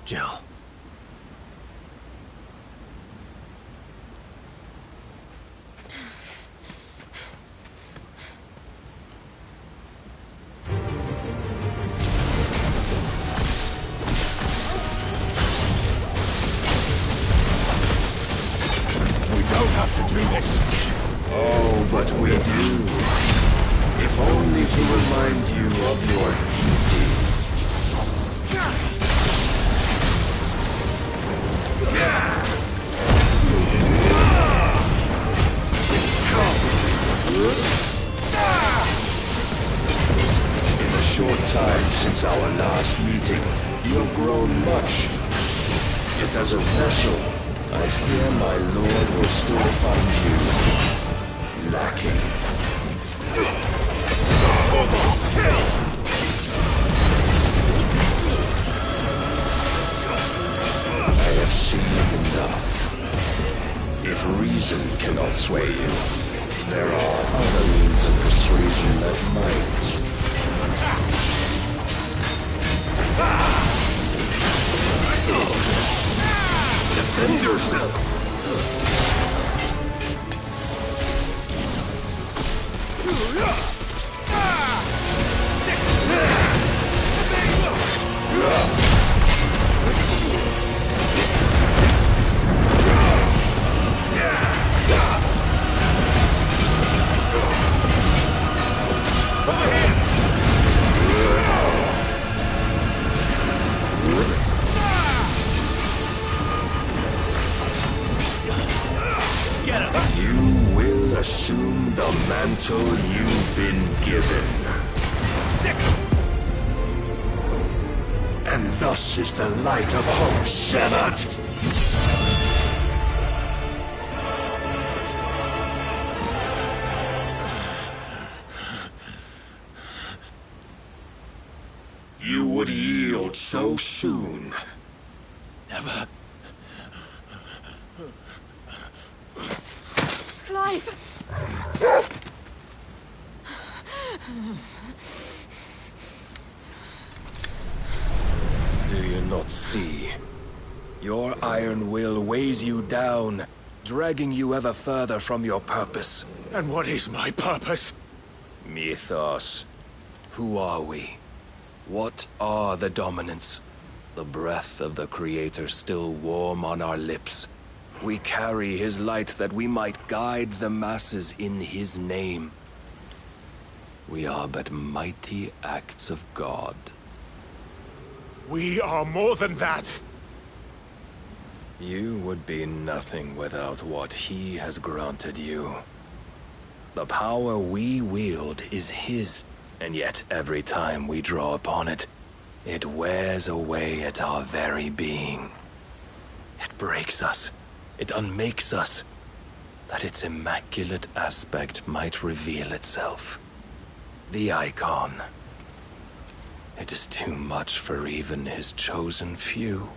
Jill. To do this. Oh, but we do. If only to to remind you of your duty. In the short time since our last meeting, you have grown much. Yet as a vessel, I fear my lord will still find you lacking. I have seen enough. If reason cannot sway you, there are other means of persuasion that might. Defend yourself! You will assume the mantle you've been given. And thus is the light of hope severed. You would yield so soon. Never. Clive! Do you not see? Your iron will weighs you down, dragging you ever further from your purpose. And what is my purpose? Mythos. Who are we? What are the dominants? The breath of the Creator still warm on our lips. We carry his light that we might guide the masses in his name. We are but mighty acts of God. We are more than that. You would be nothing without what he has granted you. The power we wield is his, and yet every time we draw upon it, it wears away at our very being. It breaks us. It unmakes us, that its immaculate aspect might reveal itself. The icon. It is too much for even his chosen few.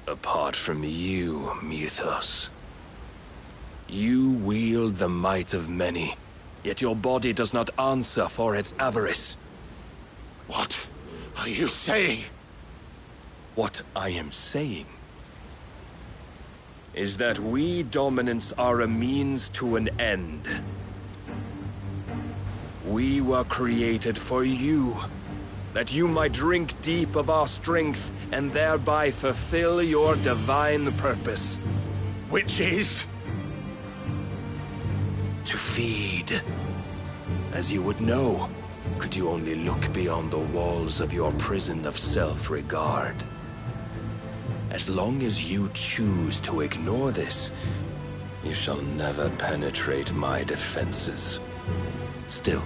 Apart from you, Mythos, you wield the might of many, yet your body does not answer for its avarice. What are you saying? What I am saying is that we dominants are a means to an end. We were created for you, that you might drink deep of our strength and thereby fulfill your divine purpose. Which is? To feed. As you would know, could you only look beyond the walls of your prison of self-regard. As long as you choose to ignore this, you shall never penetrate my defenses. Still,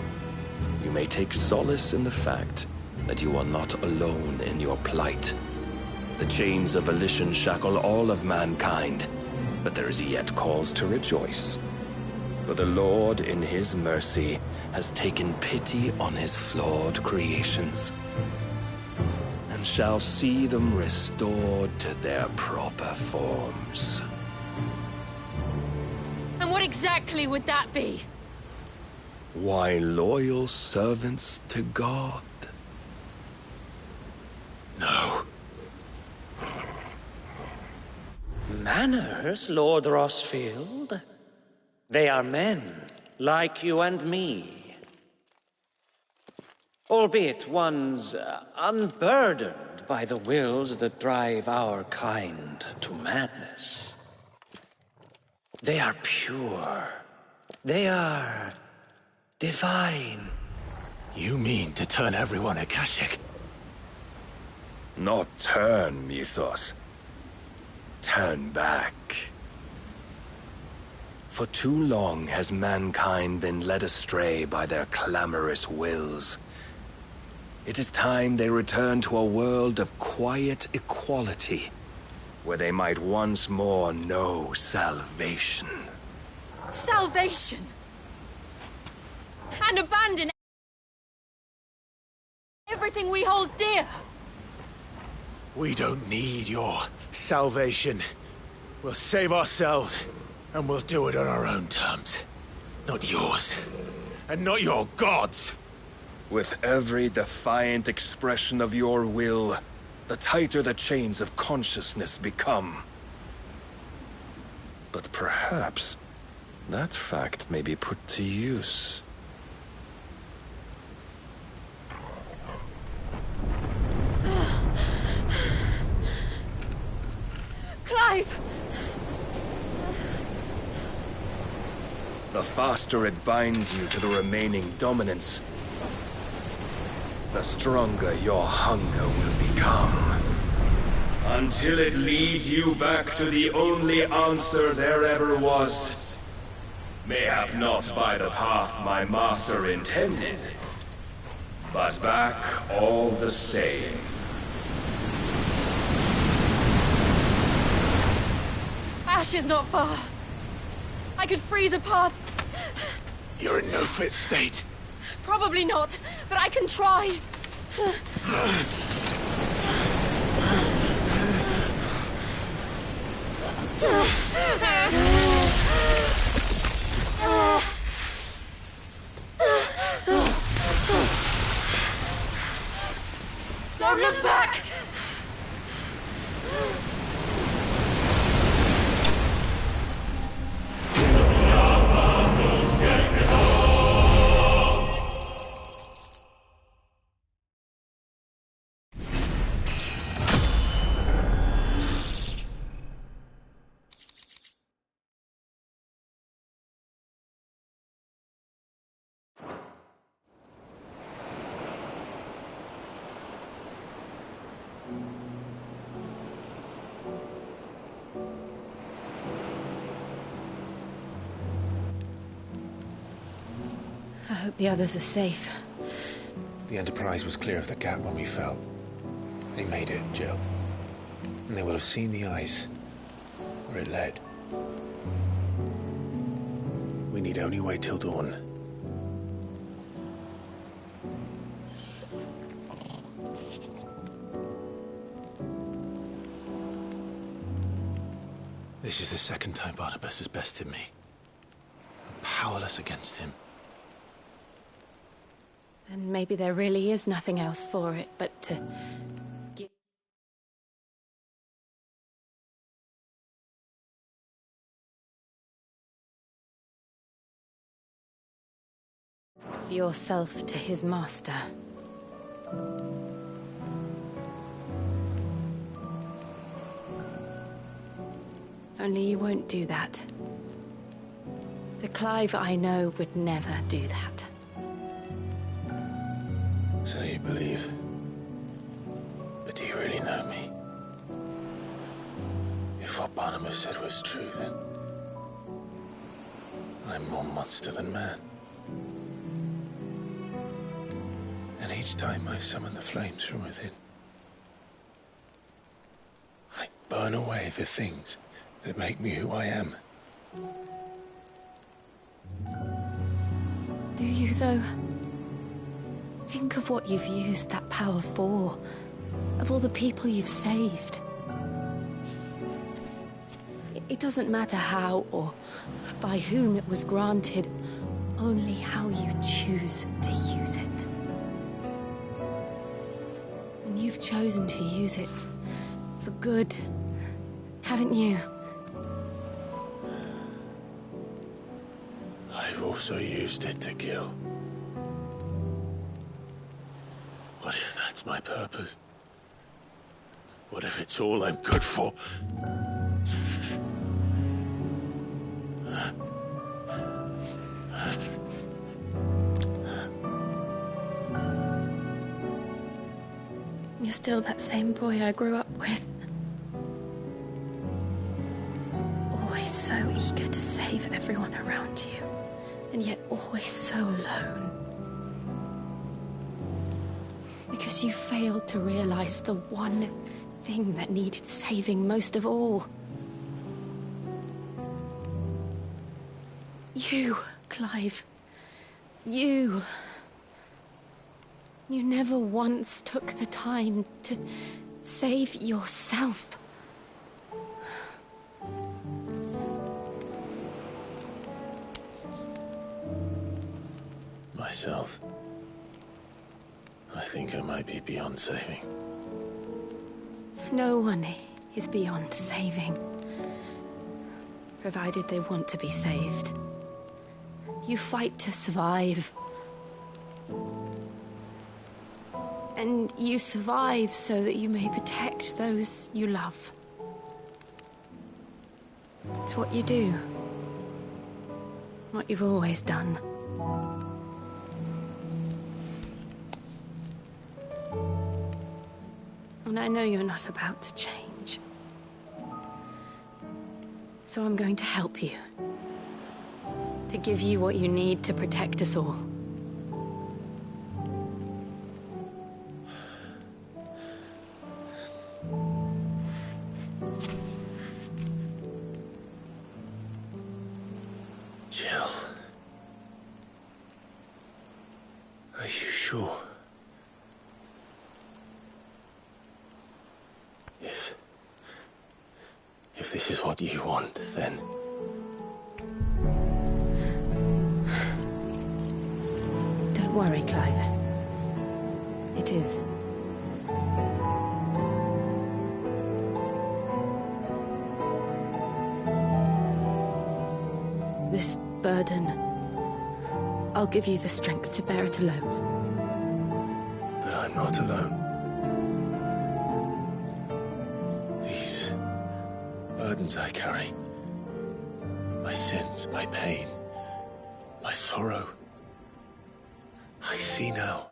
you may take solace in the fact that you are not alone in your plight. The chains of volition shackle all of mankind, but there is yet cause to rejoice. For the Lord, in his mercy, has taken pity on his flawed creations, and shall see them restored to their proper forms. And what exactly would that be? Why, loyal servants to God. No. Manners, Lord Rossfield? They are men, like you and me. Albeit ones unburdened by the wills that drive our kind to madness. They are pure, They are divine. You mean to turn everyone Akashic? Not turn, Mythos. Turn back. For too long has mankind been led astray by their clamorous wills. It is time they return to a world of quiet equality, where they might once more know salvation. Salvation! And abandon everything we hold dear! We don't need your salvation. We'll save ourselves, and we'll do it on our own terms. Not yours, and not your gods! With every defiant expression of your will, the tighter the chains of consciousness become. But perhaps that fact may be put to use. Clive! The faster it binds you to the remaining dominance, the stronger your hunger will become. Until it leads you back to the only answer there ever was. Mayhap not by the path my master intended, but back all the same. Ash is not far. I could freeze a path. You're in no fit state. Probably not, but I can try. Don't look back! I hope the others are safe. The Enterprise was clear of the gap when we fell. They made it, Jill. And they will have seen the ice, where it led. We need only wait till dawn. This is the second time Barnabas has bested me. I'm powerless against him. And maybe there really is nothing else for it but to... give yourself to his master. Only you won't do that. The Clive I know would never do that. So you believe. But do you really know me? If what Barnabas said was true, then I'm more monster than man. And each time I summon the flames from within, I burn away the things that make me who I am. Do you, though? Think of what you've used that power for. Of all the people you've saved. It doesn't matter how or by whom it was granted, only how you choose to use it. And you've chosen to use it for good, haven't you? I've also used it to kill. What if that's my purpose? What if it's all I'm good for? still that same boy I grew up with. Always so eager to save everyone around you, and yet always so alone. Because you failed to realize the one thing that needed saving most of all. You, Clive. You. You never once took the time to save yourself. Myself. I think I might be beyond saving. No one is beyond saving, provided they want to be saved. You fight to survive. And you survive so that you may protect those you love. It's what you do. What you've always done. And I know you're not about to change. So I'm going to help you. To give you what you need to protect us all. Jill. Are you sure? If this is what you want, then... Don't worry, Clive. It is. This burden, I'll give you the strength to bear it alone. But I'm not alone. These burdens I carry, my sins, my pain, my sorrow, I see now.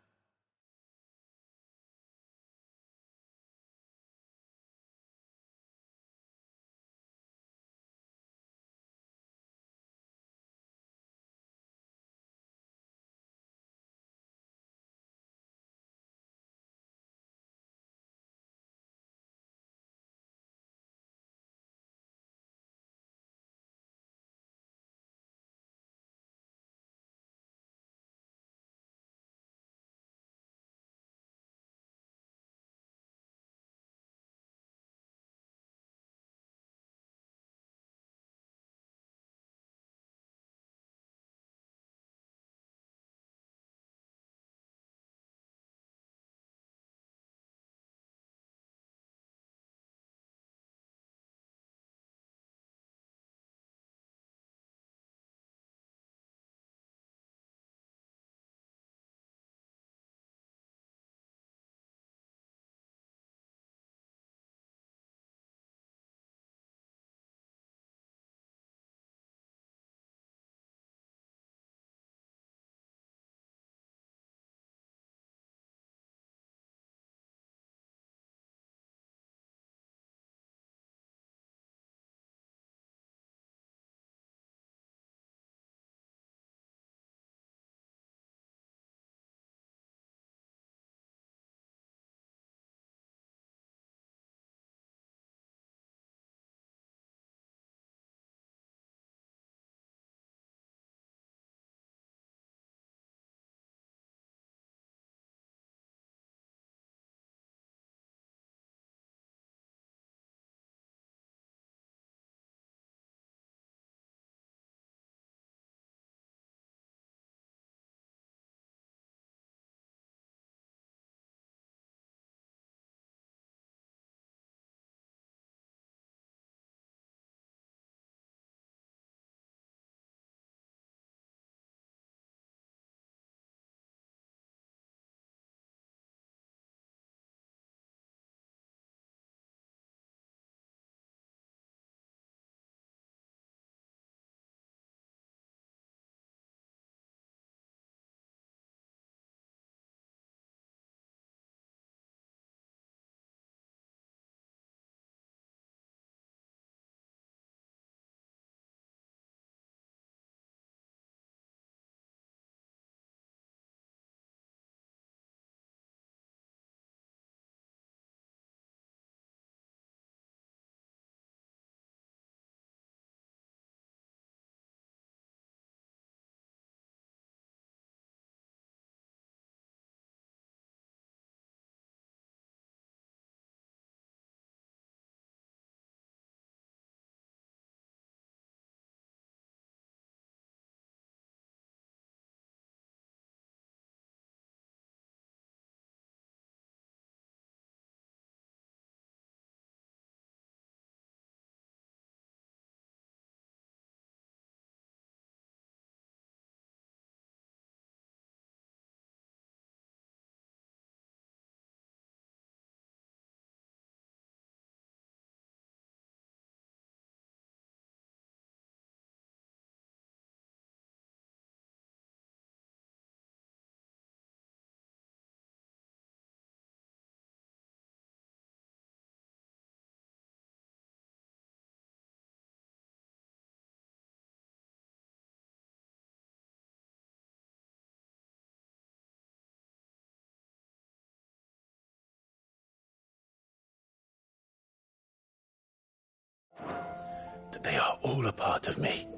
They are all a part of me.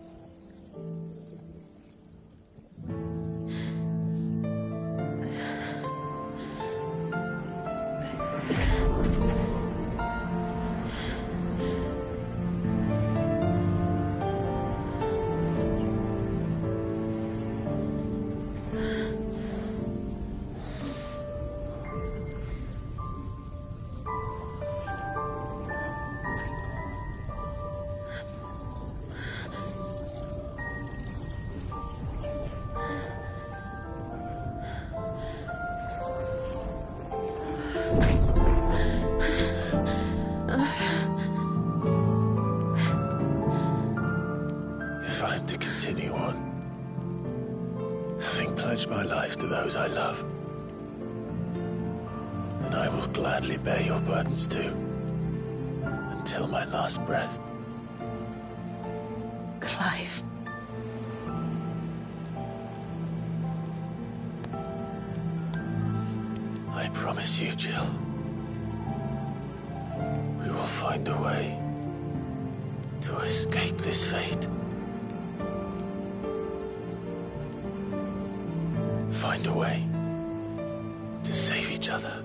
If I'm to continue on, having pledged my life to those I love, then I will gladly bear your burdens too, until my last breath. Clive. I promise you, Jill, we will find a way to escape this fate. Find a way to save each other.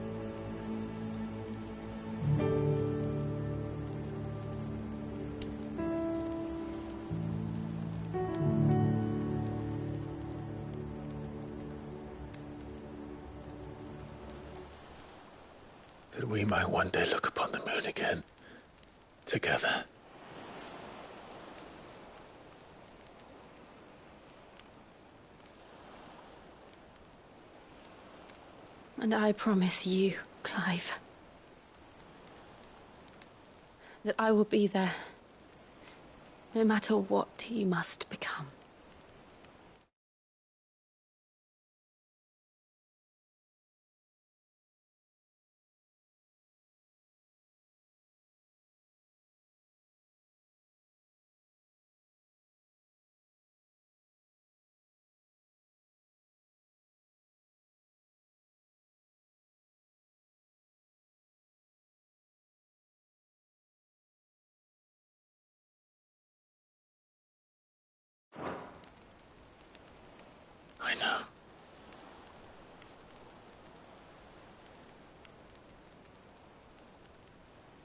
That we might one day look upon the moon again, together. And I promise you, Clive, that I will be there, no matter what you must become. I know.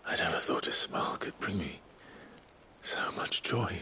I never thought a smile could bring me so much joy.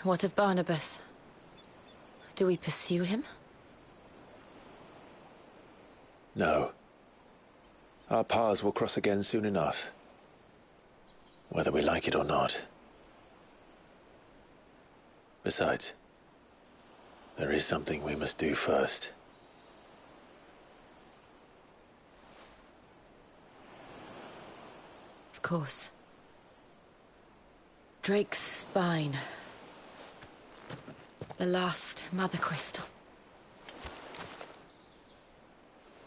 What of Barnabas? Do we pursue him? No. Our paths will cross again soon enough. Whether we like it or not. Besides, there is something we must do first. Of course. Drake's spine. The last Mother Crystal.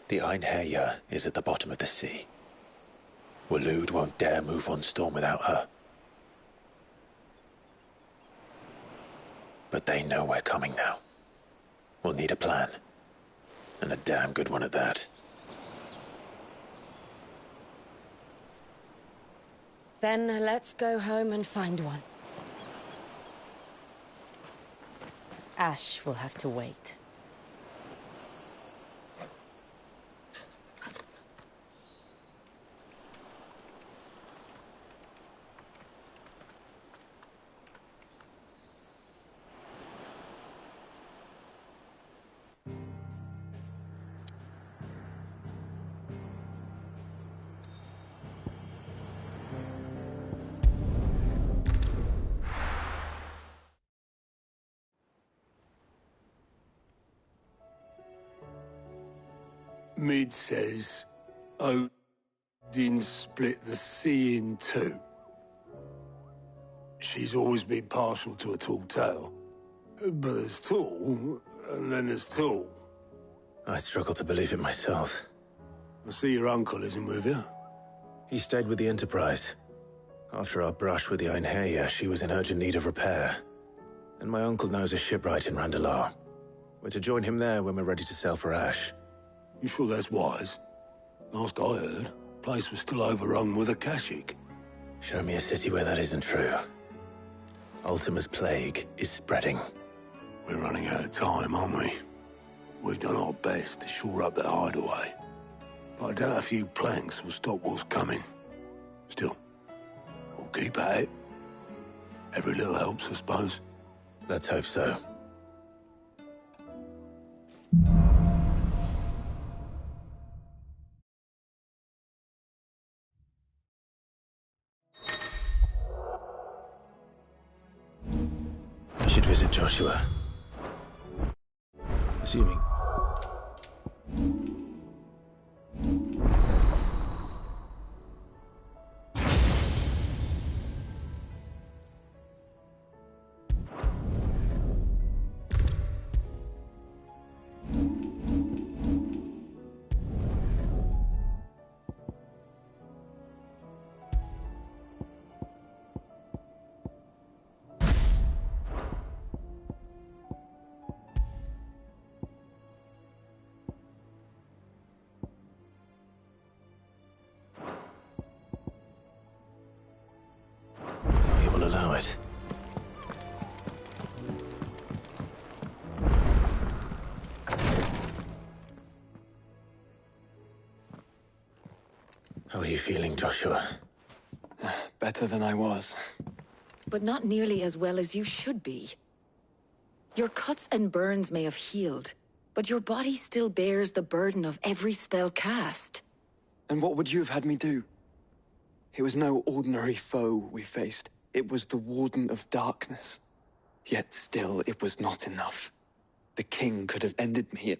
The Einherjar is at the bottom of the sea. Waloed won't dare move on Storm without her. But they know we're coming now. We'll need a plan. And a damn good one at that. Then let's go home and find one. Ash will have to wait. Mid says Odin split the sea in two. She's always been partial to a tall tale. But there's tall, and then there's tall. I struggle to believe it myself. I see your uncle isn't with you. He stayed with the Enterprise. After our brush with the Einherja, she was in urgent need of repair. And my uncle knows a shipwright in Randalar. We're to join him there when we're ready to sail for Ash. You sure that's wise? Last I heard, the place was still overrun with Akashic. Show me a city where that isn't true. Ultima's plague is spreading. We're running out of time, aren't we? We've done our best to shore up their hideaway. But I doubt a few planks will stop what's coming. Still, we'll keep at it. Every little helps, I suppose. Let's hope so. I should visit Joshua. Assuming. He will allow it. How are you feeling, Joshua? Better than I was. But not nearly as well as you should be. Your cuts and burns may have healed, but your body still bears the burden of every spell cast. And what would you have had me do? It was no ordinary foe we faced. It was the Warden of Darkness. Yet still, it was not enough. The king could have ended me.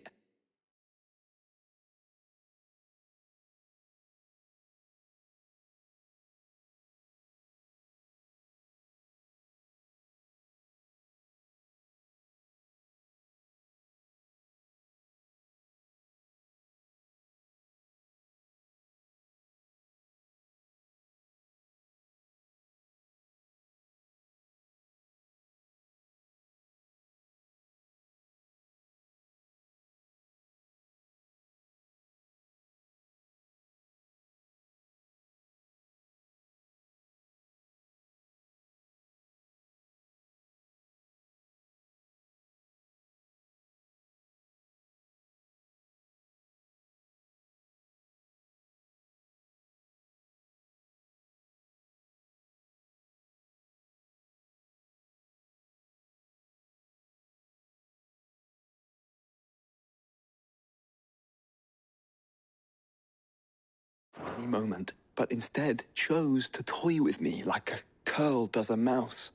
Any moment, but instead chose to toy with me like a curl does a mouse.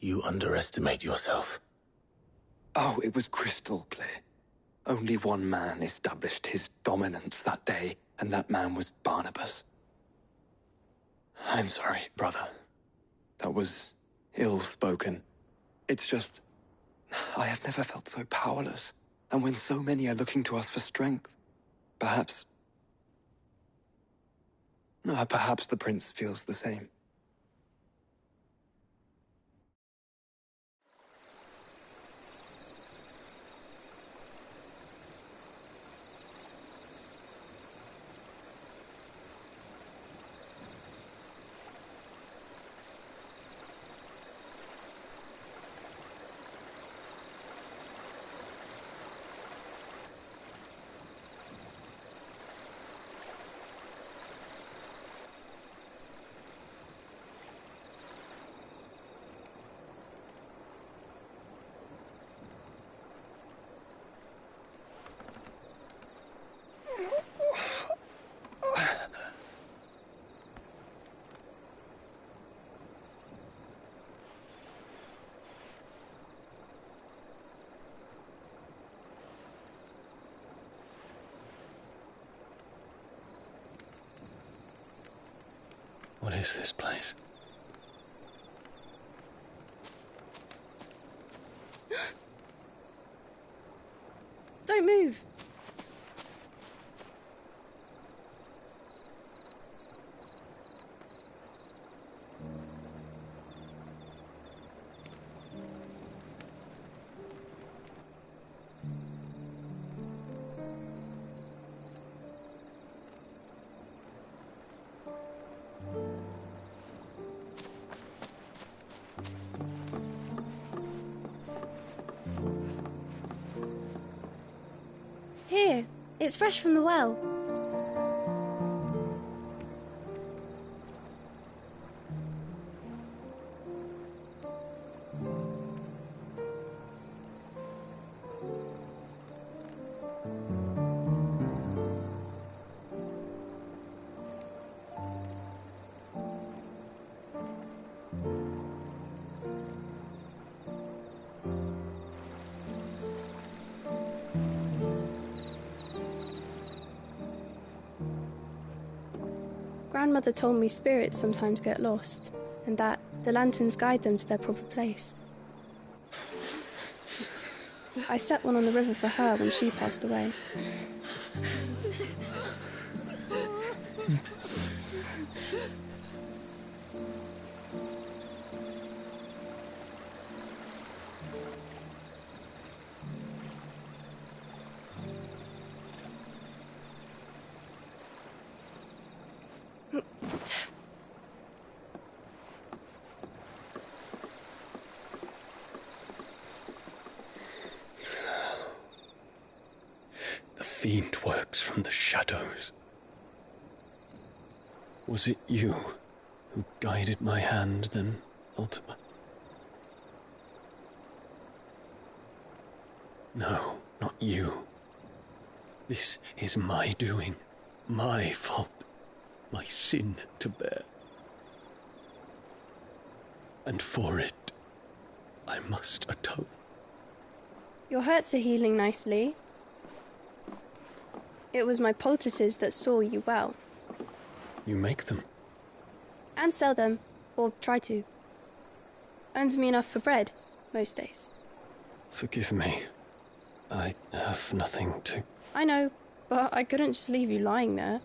You underestimate yourself. Oh, it was crystal clear. Only one man established his dominance that day, and that man was Barnabas. I'm sorry, brother. That was ill-spoken. It's just, I have never felt so powerless. And when so many are looking to us for strength, perhaps the prince feels the same. is this place? Don't move. Here, it's fresh from the well. Grandmother told me spirits sometimes get lost, and that the lanterns guide them to their proper place. I set one on the river for her when she passed away. The fiend works from the shadows. Was it you who guided my hand then, Ultima? No, not you. This is my doing, my fault, my sin to bear. And for it, I must atone. Your hurts are healing nicely. It was my poultices that saw you well. You make them? And sell them, or try to. Earns me enough for bread, most days. Forgive me. I have nothing to... I know, but I couldn't just leave you lying there.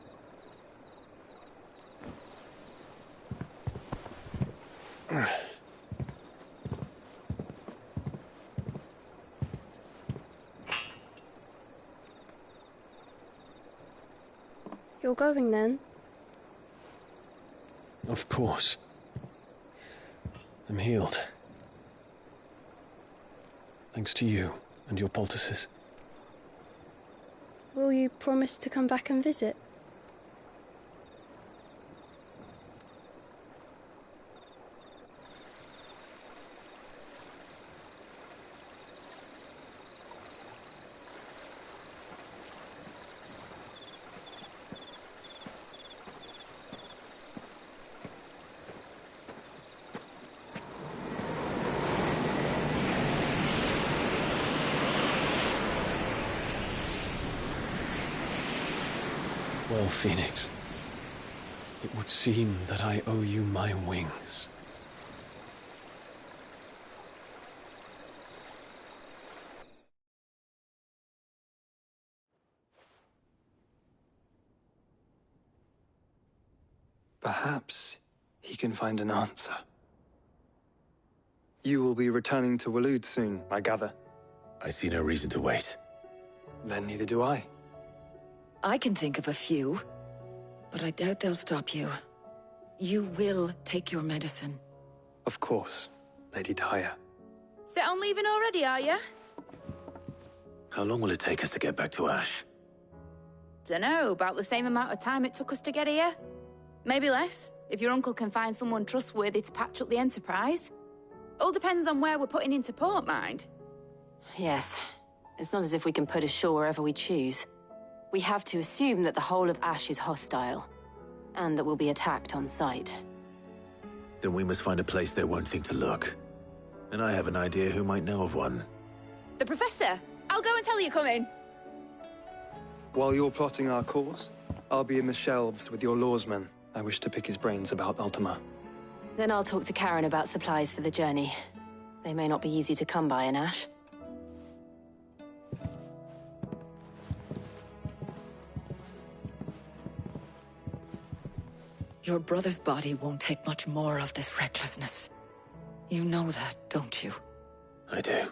You're going then? Of course. I'm healed. Thanks to you and your poultices. Will you promise to come back and visit? Well, Phoenix, it would seem that I owe you my wings. Perhaps he can find an answer. You will be returning to Waloed soon, I gather. I see no reason to wait. Then neither do I. I can think of a few, but I doubt they'll stop you. You will take your medicine. Of course, Lady Daya. Set on leaving already, are you? How long will it take us to get back to Ash? Dunno, about the same amount of time it took us to get here. Maybe less, if your uncle can find someone trustworthy to patch up the Enterprise. All depends on where we're putting into port, mind. Yes. It's not as if we can put ashore wherever we choose. We have to assume that the whole of Ash is hostile, and that we'll be attacked on sight. Then we must find a place they won't think to look. And I have an idea who might know of one. The Professor! I'll go and tell you coming. While you're plotting our course, I'll be in the shelves with your lawsmen I wish to pick his brains about Ultima. Then I'll talk to Karen about supplies for the journey. They may not be easy to come by in Ash. Your brother's body won't take much more of this recklessness. You know that, don't you? I do.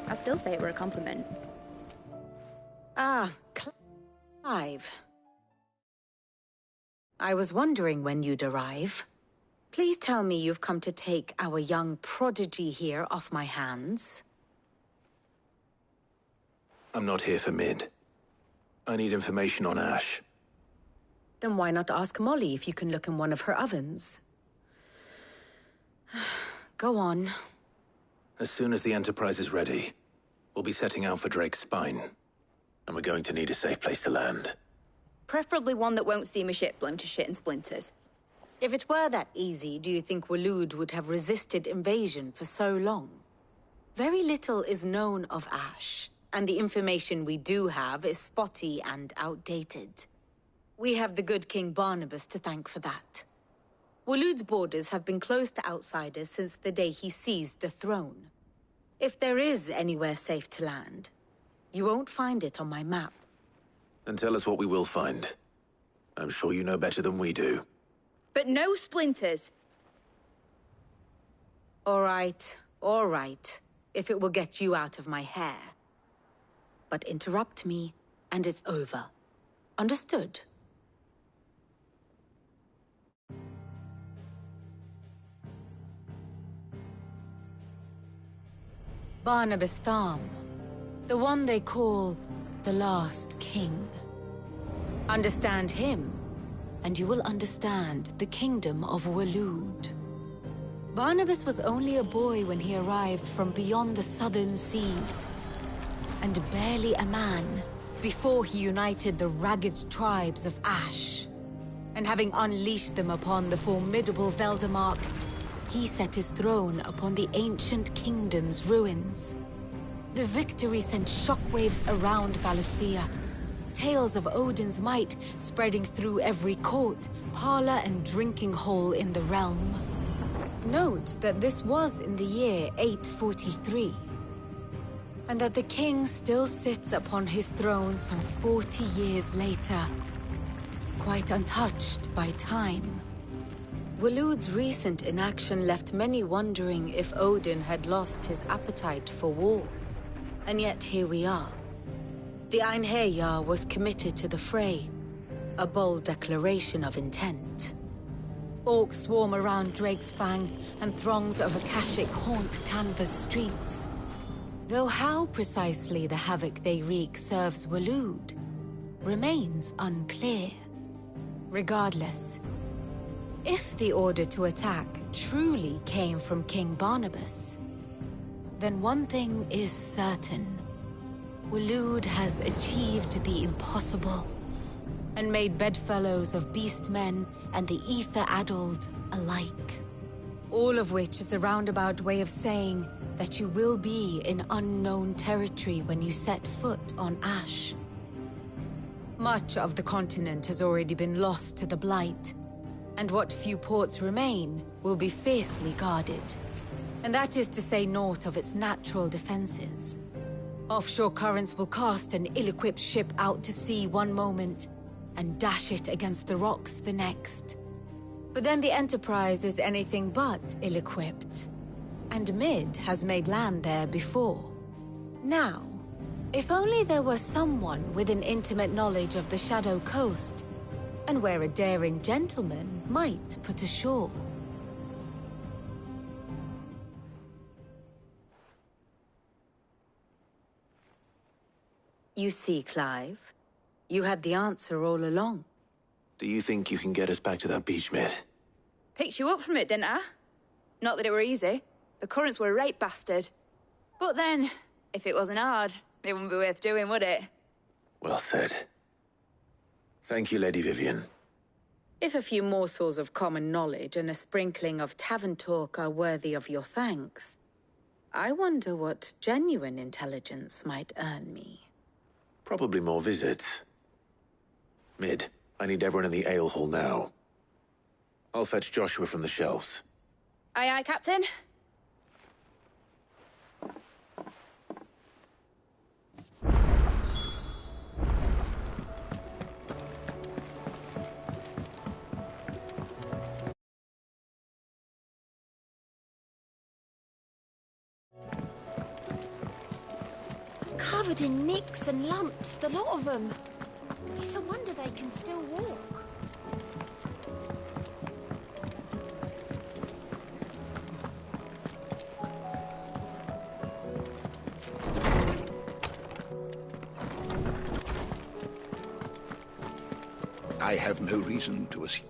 I'll still say it were a compliment. Ah, Clive. I was wondering when you'd arrive. Please tell me you've come to take our young prodigy here off my hands. I'm not here for Mid. I need information on Ash. Then why not ask Molly if you can look in one of her ovens? Go on. As soon as the Enterprise is ready, we'll be setting out for Drake's Spine. And we're going to need a safe place to land. Preferably one that won't see my ship blown to shit and splinters. If it were that easy, do you think Waloed would have resisted invasion for so long? Very little is known of Ash, and the information we do have is spotty and outdated. We have the good King Barnabas to thank for that. Waloed's borders have been closed to outsiders since the day he seized the throne. If there is anywhere safe to land, you won't find it on my map. Then tell us what we will find. I'm sure you know better than we do. But no splinters! All right. If it will get you out of my hair. But interrupt me, and it's over. Understood? Barnabas Tharm. The one they call the Last King. Understand him, and you will understand the kingdom of Waloed. Barnabas was only a boy when he arrived from beyond the southern seas, and barely a man before he united the ragged tribes of Ash. And having unleashed them upon the formidable Veldamark, he set his throne upon the ancient kingdom's ruins. The victory sent shockwaves around Valisthea, tales of Odin's might spreading through every court, parlor, and drinking hole in the realm. Note that this was in the year 843, and that the king still sits upon his throne some 40 years later, quite untouched by time. Waloed's recent inaction left many wondering if Odin had lost his appetite for war. And yet here we are. The Einherjar was committed to the fray, a bold declaration of intent. Orcs swarm around Drake's Fang, and throngs of Akashic haunt Canva's streets. Though how precisely the havoc they wreak serves Waloed remains unclear. Regardless, if the order to attack truly came from King Barnabas, then one thing is certain. Waloed has achieved the impossible, and made bedfellows of beastmen and the ether-addled alike. All of which is a roundabout way of saying that you will be in unknown territory when you set foot on Ash. Much of the continent has already been lost to the Blight, and what few ports remain will be fiercely guarded. And that is to say naught of its natural defenses. Offshore currents will cast an ill-equipped ship out to sea one moment, and dash it against the rocks the next. But then the Enterprise is anything but ill-equipped. And Mid has made land there before. Now, if only there were someone with an intimate knowledge of the Shadow Coast, and where a daring gentleman might put ashore. You see, Clive, you had the answer all along. Do you think you can get us back to that beach, Mid? Picked you up from it, didn't I? Not that it were easy. The currents were a right bastard. But then, if it wasn't hard, it wouldn't be worth doing, would it? Well said. Thank you, Lady Vivian. If a few morsels of common knowledge and a sprinkling of tavern talk are worthy of your thanks, I wonder what genuine intelligence might earn me. Probably more visits. Mid, I need everyone in the ale hall now. I'll fetch Joshua from the shelves. Aye, aye, Captain. Covered in nicks and lumps, the lot of them. It's a wonder they can still walk. I have no reason to assume.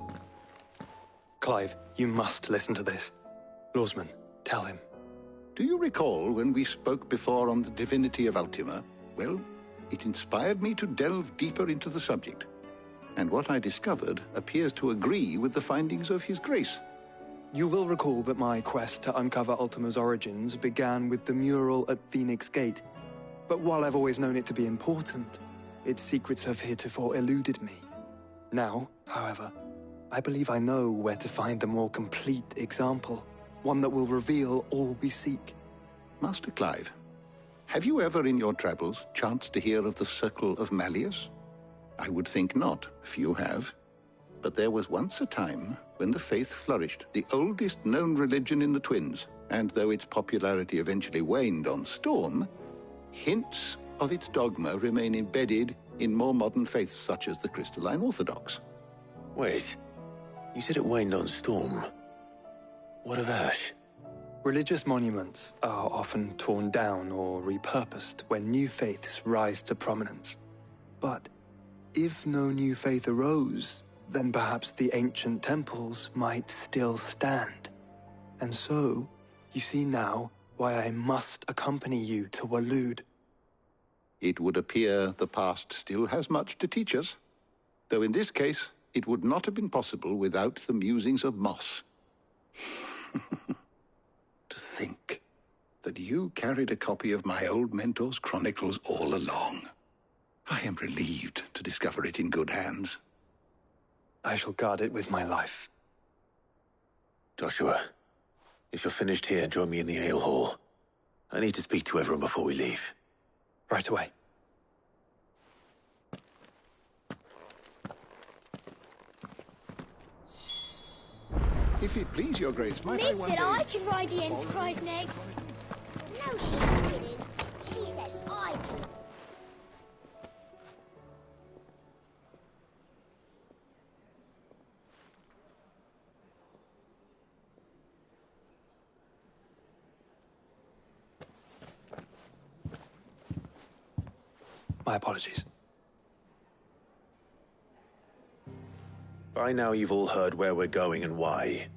Clive, you must listen to this. Lawsman, tell him. Do you recall when we spoke before on the divinity of Ultima? Well, it inspired me to delve deeper into the subject. And what I discovered appears to agree with the findings of His Grace. You will recall that my quest to uncover Ultima's origins began with the mural at Phoenix Gate. But while I've always known it to be important, its secrets have heretofore eluded me. Now, however, I believe I know where to find the more complete example. One that will reveal all we seek. Master Clive, have you ever in your travels chanced to hear of the Circle of Malleus? I would think not, few have. But there was once a time when the faith flourished, the oldest known religion in the Twins, and though its popularity eventually waned on Storm, hints of its dogma remain embedded in more modern faiths such as the Crystalline Orthodox. Wait, you said it waned on Storm. What of Ash? Religious monuments are often torn down or repurposed when new faiths rise to prominence. But if no new faith arose, then perhaps the ancient temples might still stand. And so, you see now why I must accompany you to Waloed. It would appear the past still has much to teach us, though in this case, it would not have been possible without the musings of Moss. To think that you carried a copy of my old mentor's chronicles all along. I am relieved to discover it in good hands. I shall guard it with my life. Joshua, if you're finished here, join me in the ale hall. I need to speak to everyone before we leave. Right away. If it please your grace, might Mid said I could ride the Enterprise next. No, she didn't. She said I could. My apologies. By now you've all heard where we're going and why.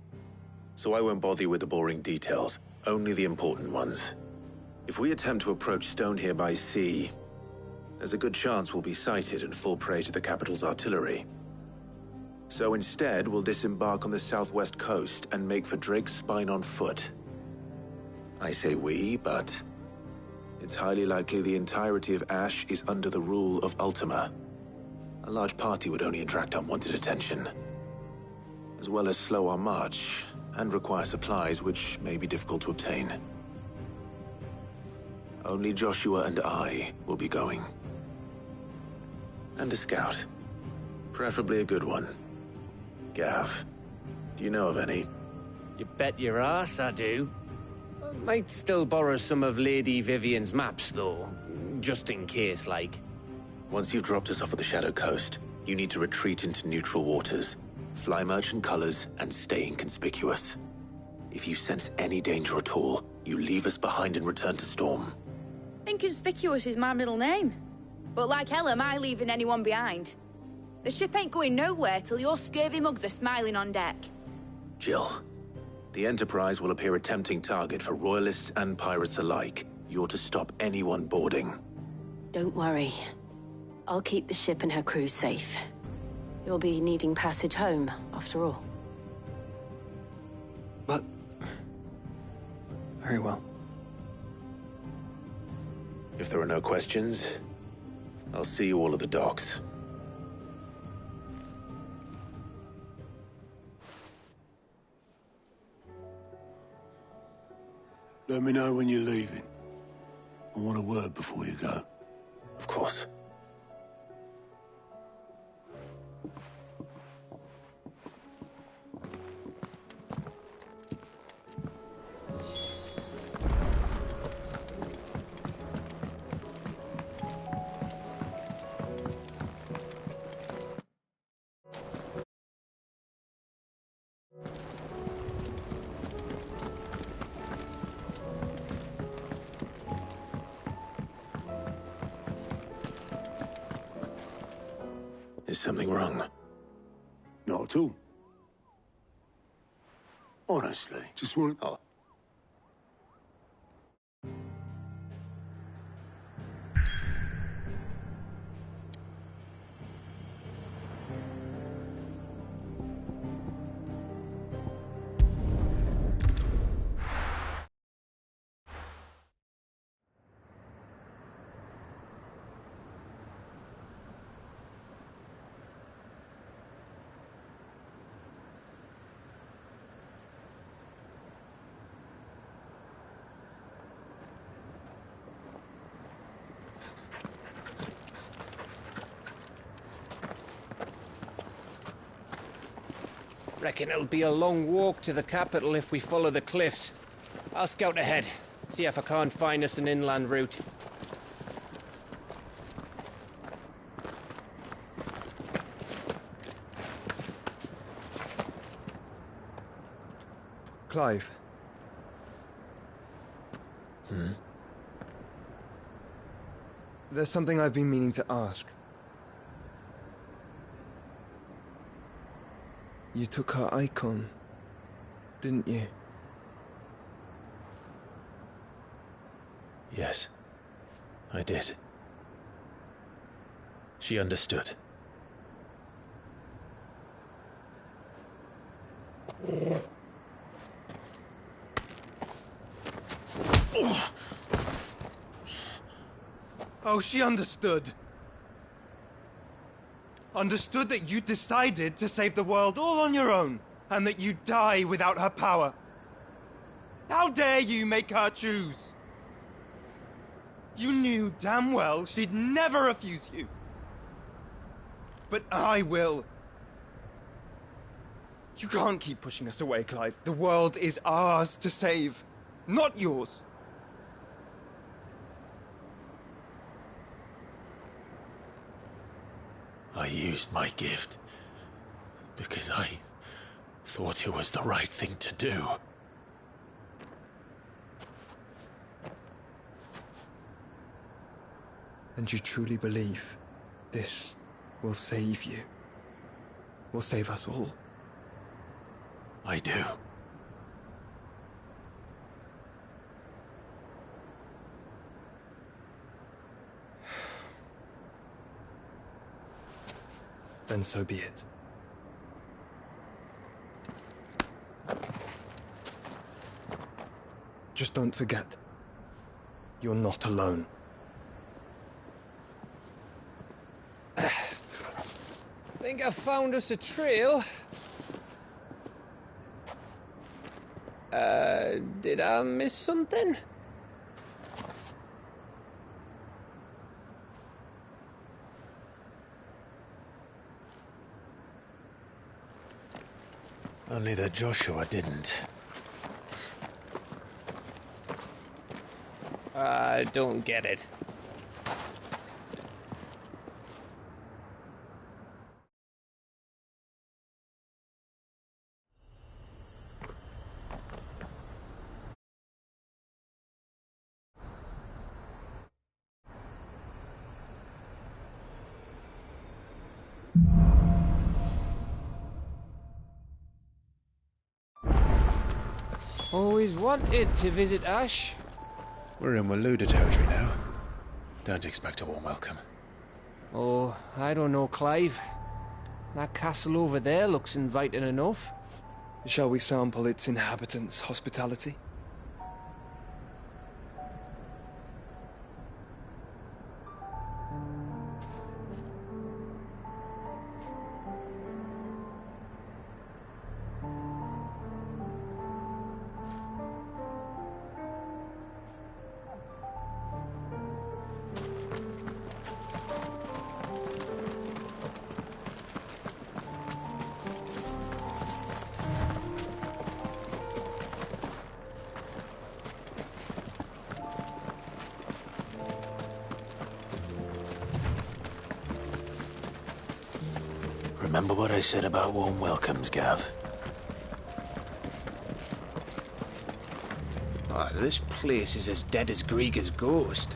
So I won't bother you with the boring details, only the important ones. If we attempt to approach Stonehere by sea, there's a good chance we'll be sighted and fall prey to the capital's artillery. So instead, we'll disembark on the southwest coast and make for Drake's Spine on foot. I say we, but it's highly likely the entirety of Ash is under the rule of Ultima. A large party would only attract unwanted attention, as well as slow our march and require supplies which may be difficult to obtain. Only Joshua and I will be going. And a scout. Preferably a good one. Gav, do you know of any? You bet your ass I do. I might still borrow some of Lady Vivian's maps, though, just in case, like. Once you've dropped us off at the Shadow Coast, you need to retreat into neutral waters, fly merchant colors, and stay inconspicuous. If you sense any danger at all, you leave us behind and return to Storm. Inconspicuous is my middle name. But like hell am I leaving anyone behind. The ship ain't going nowhere till your scurvy mugs are smiling on deck. Jill, the Enterprise will appear a tempting target for royalists and pirates alike. You're to stop anyone boarding. Don't worry. I'll keep the ship and her crew safe. You'll be needing passage home, after all. But... very well. If there are no questions, I'll see you all at the docks. Let me know when you're leaving. I want a word before you go. Of course. Is something wrong? Not at all. Honestly, just want to... Oh. Reckon it'll be a long walk to the capital if we follow the cliffs. I'll scout ahead, see if I can't find us an inland route. Clive. There's something I've been meaning to ask. You took her icon, didn't you? Yes, I did. She understood. Oh, she understood. Understood that you decided to save the world all on your own, and that you'd die without her power. How dare you make her choose? You knew damn well she'd never refuse you. But I will. You can't keep pushing us away, Clive. The world is ours to save, not yours. I used my gift because I thought it was the right thing to do. And you truly believe this will save you? Will save us all? I do. Then so be it. Just don't forget, you're not alone. Think I found us a trail. Did I miss something? Only that Joshua didn't. I don't get it. Always wanted to visit Ash. We're in Waluda territory now. Don't expect a warm welcome. Oh, I don't know, Clive. That castle over there looks inviting enough. Shall we sample its inhabitants' hospitality? Remember what I said about warm welcomes, Gav? Oh, this place is as dead as Greagor's ghost.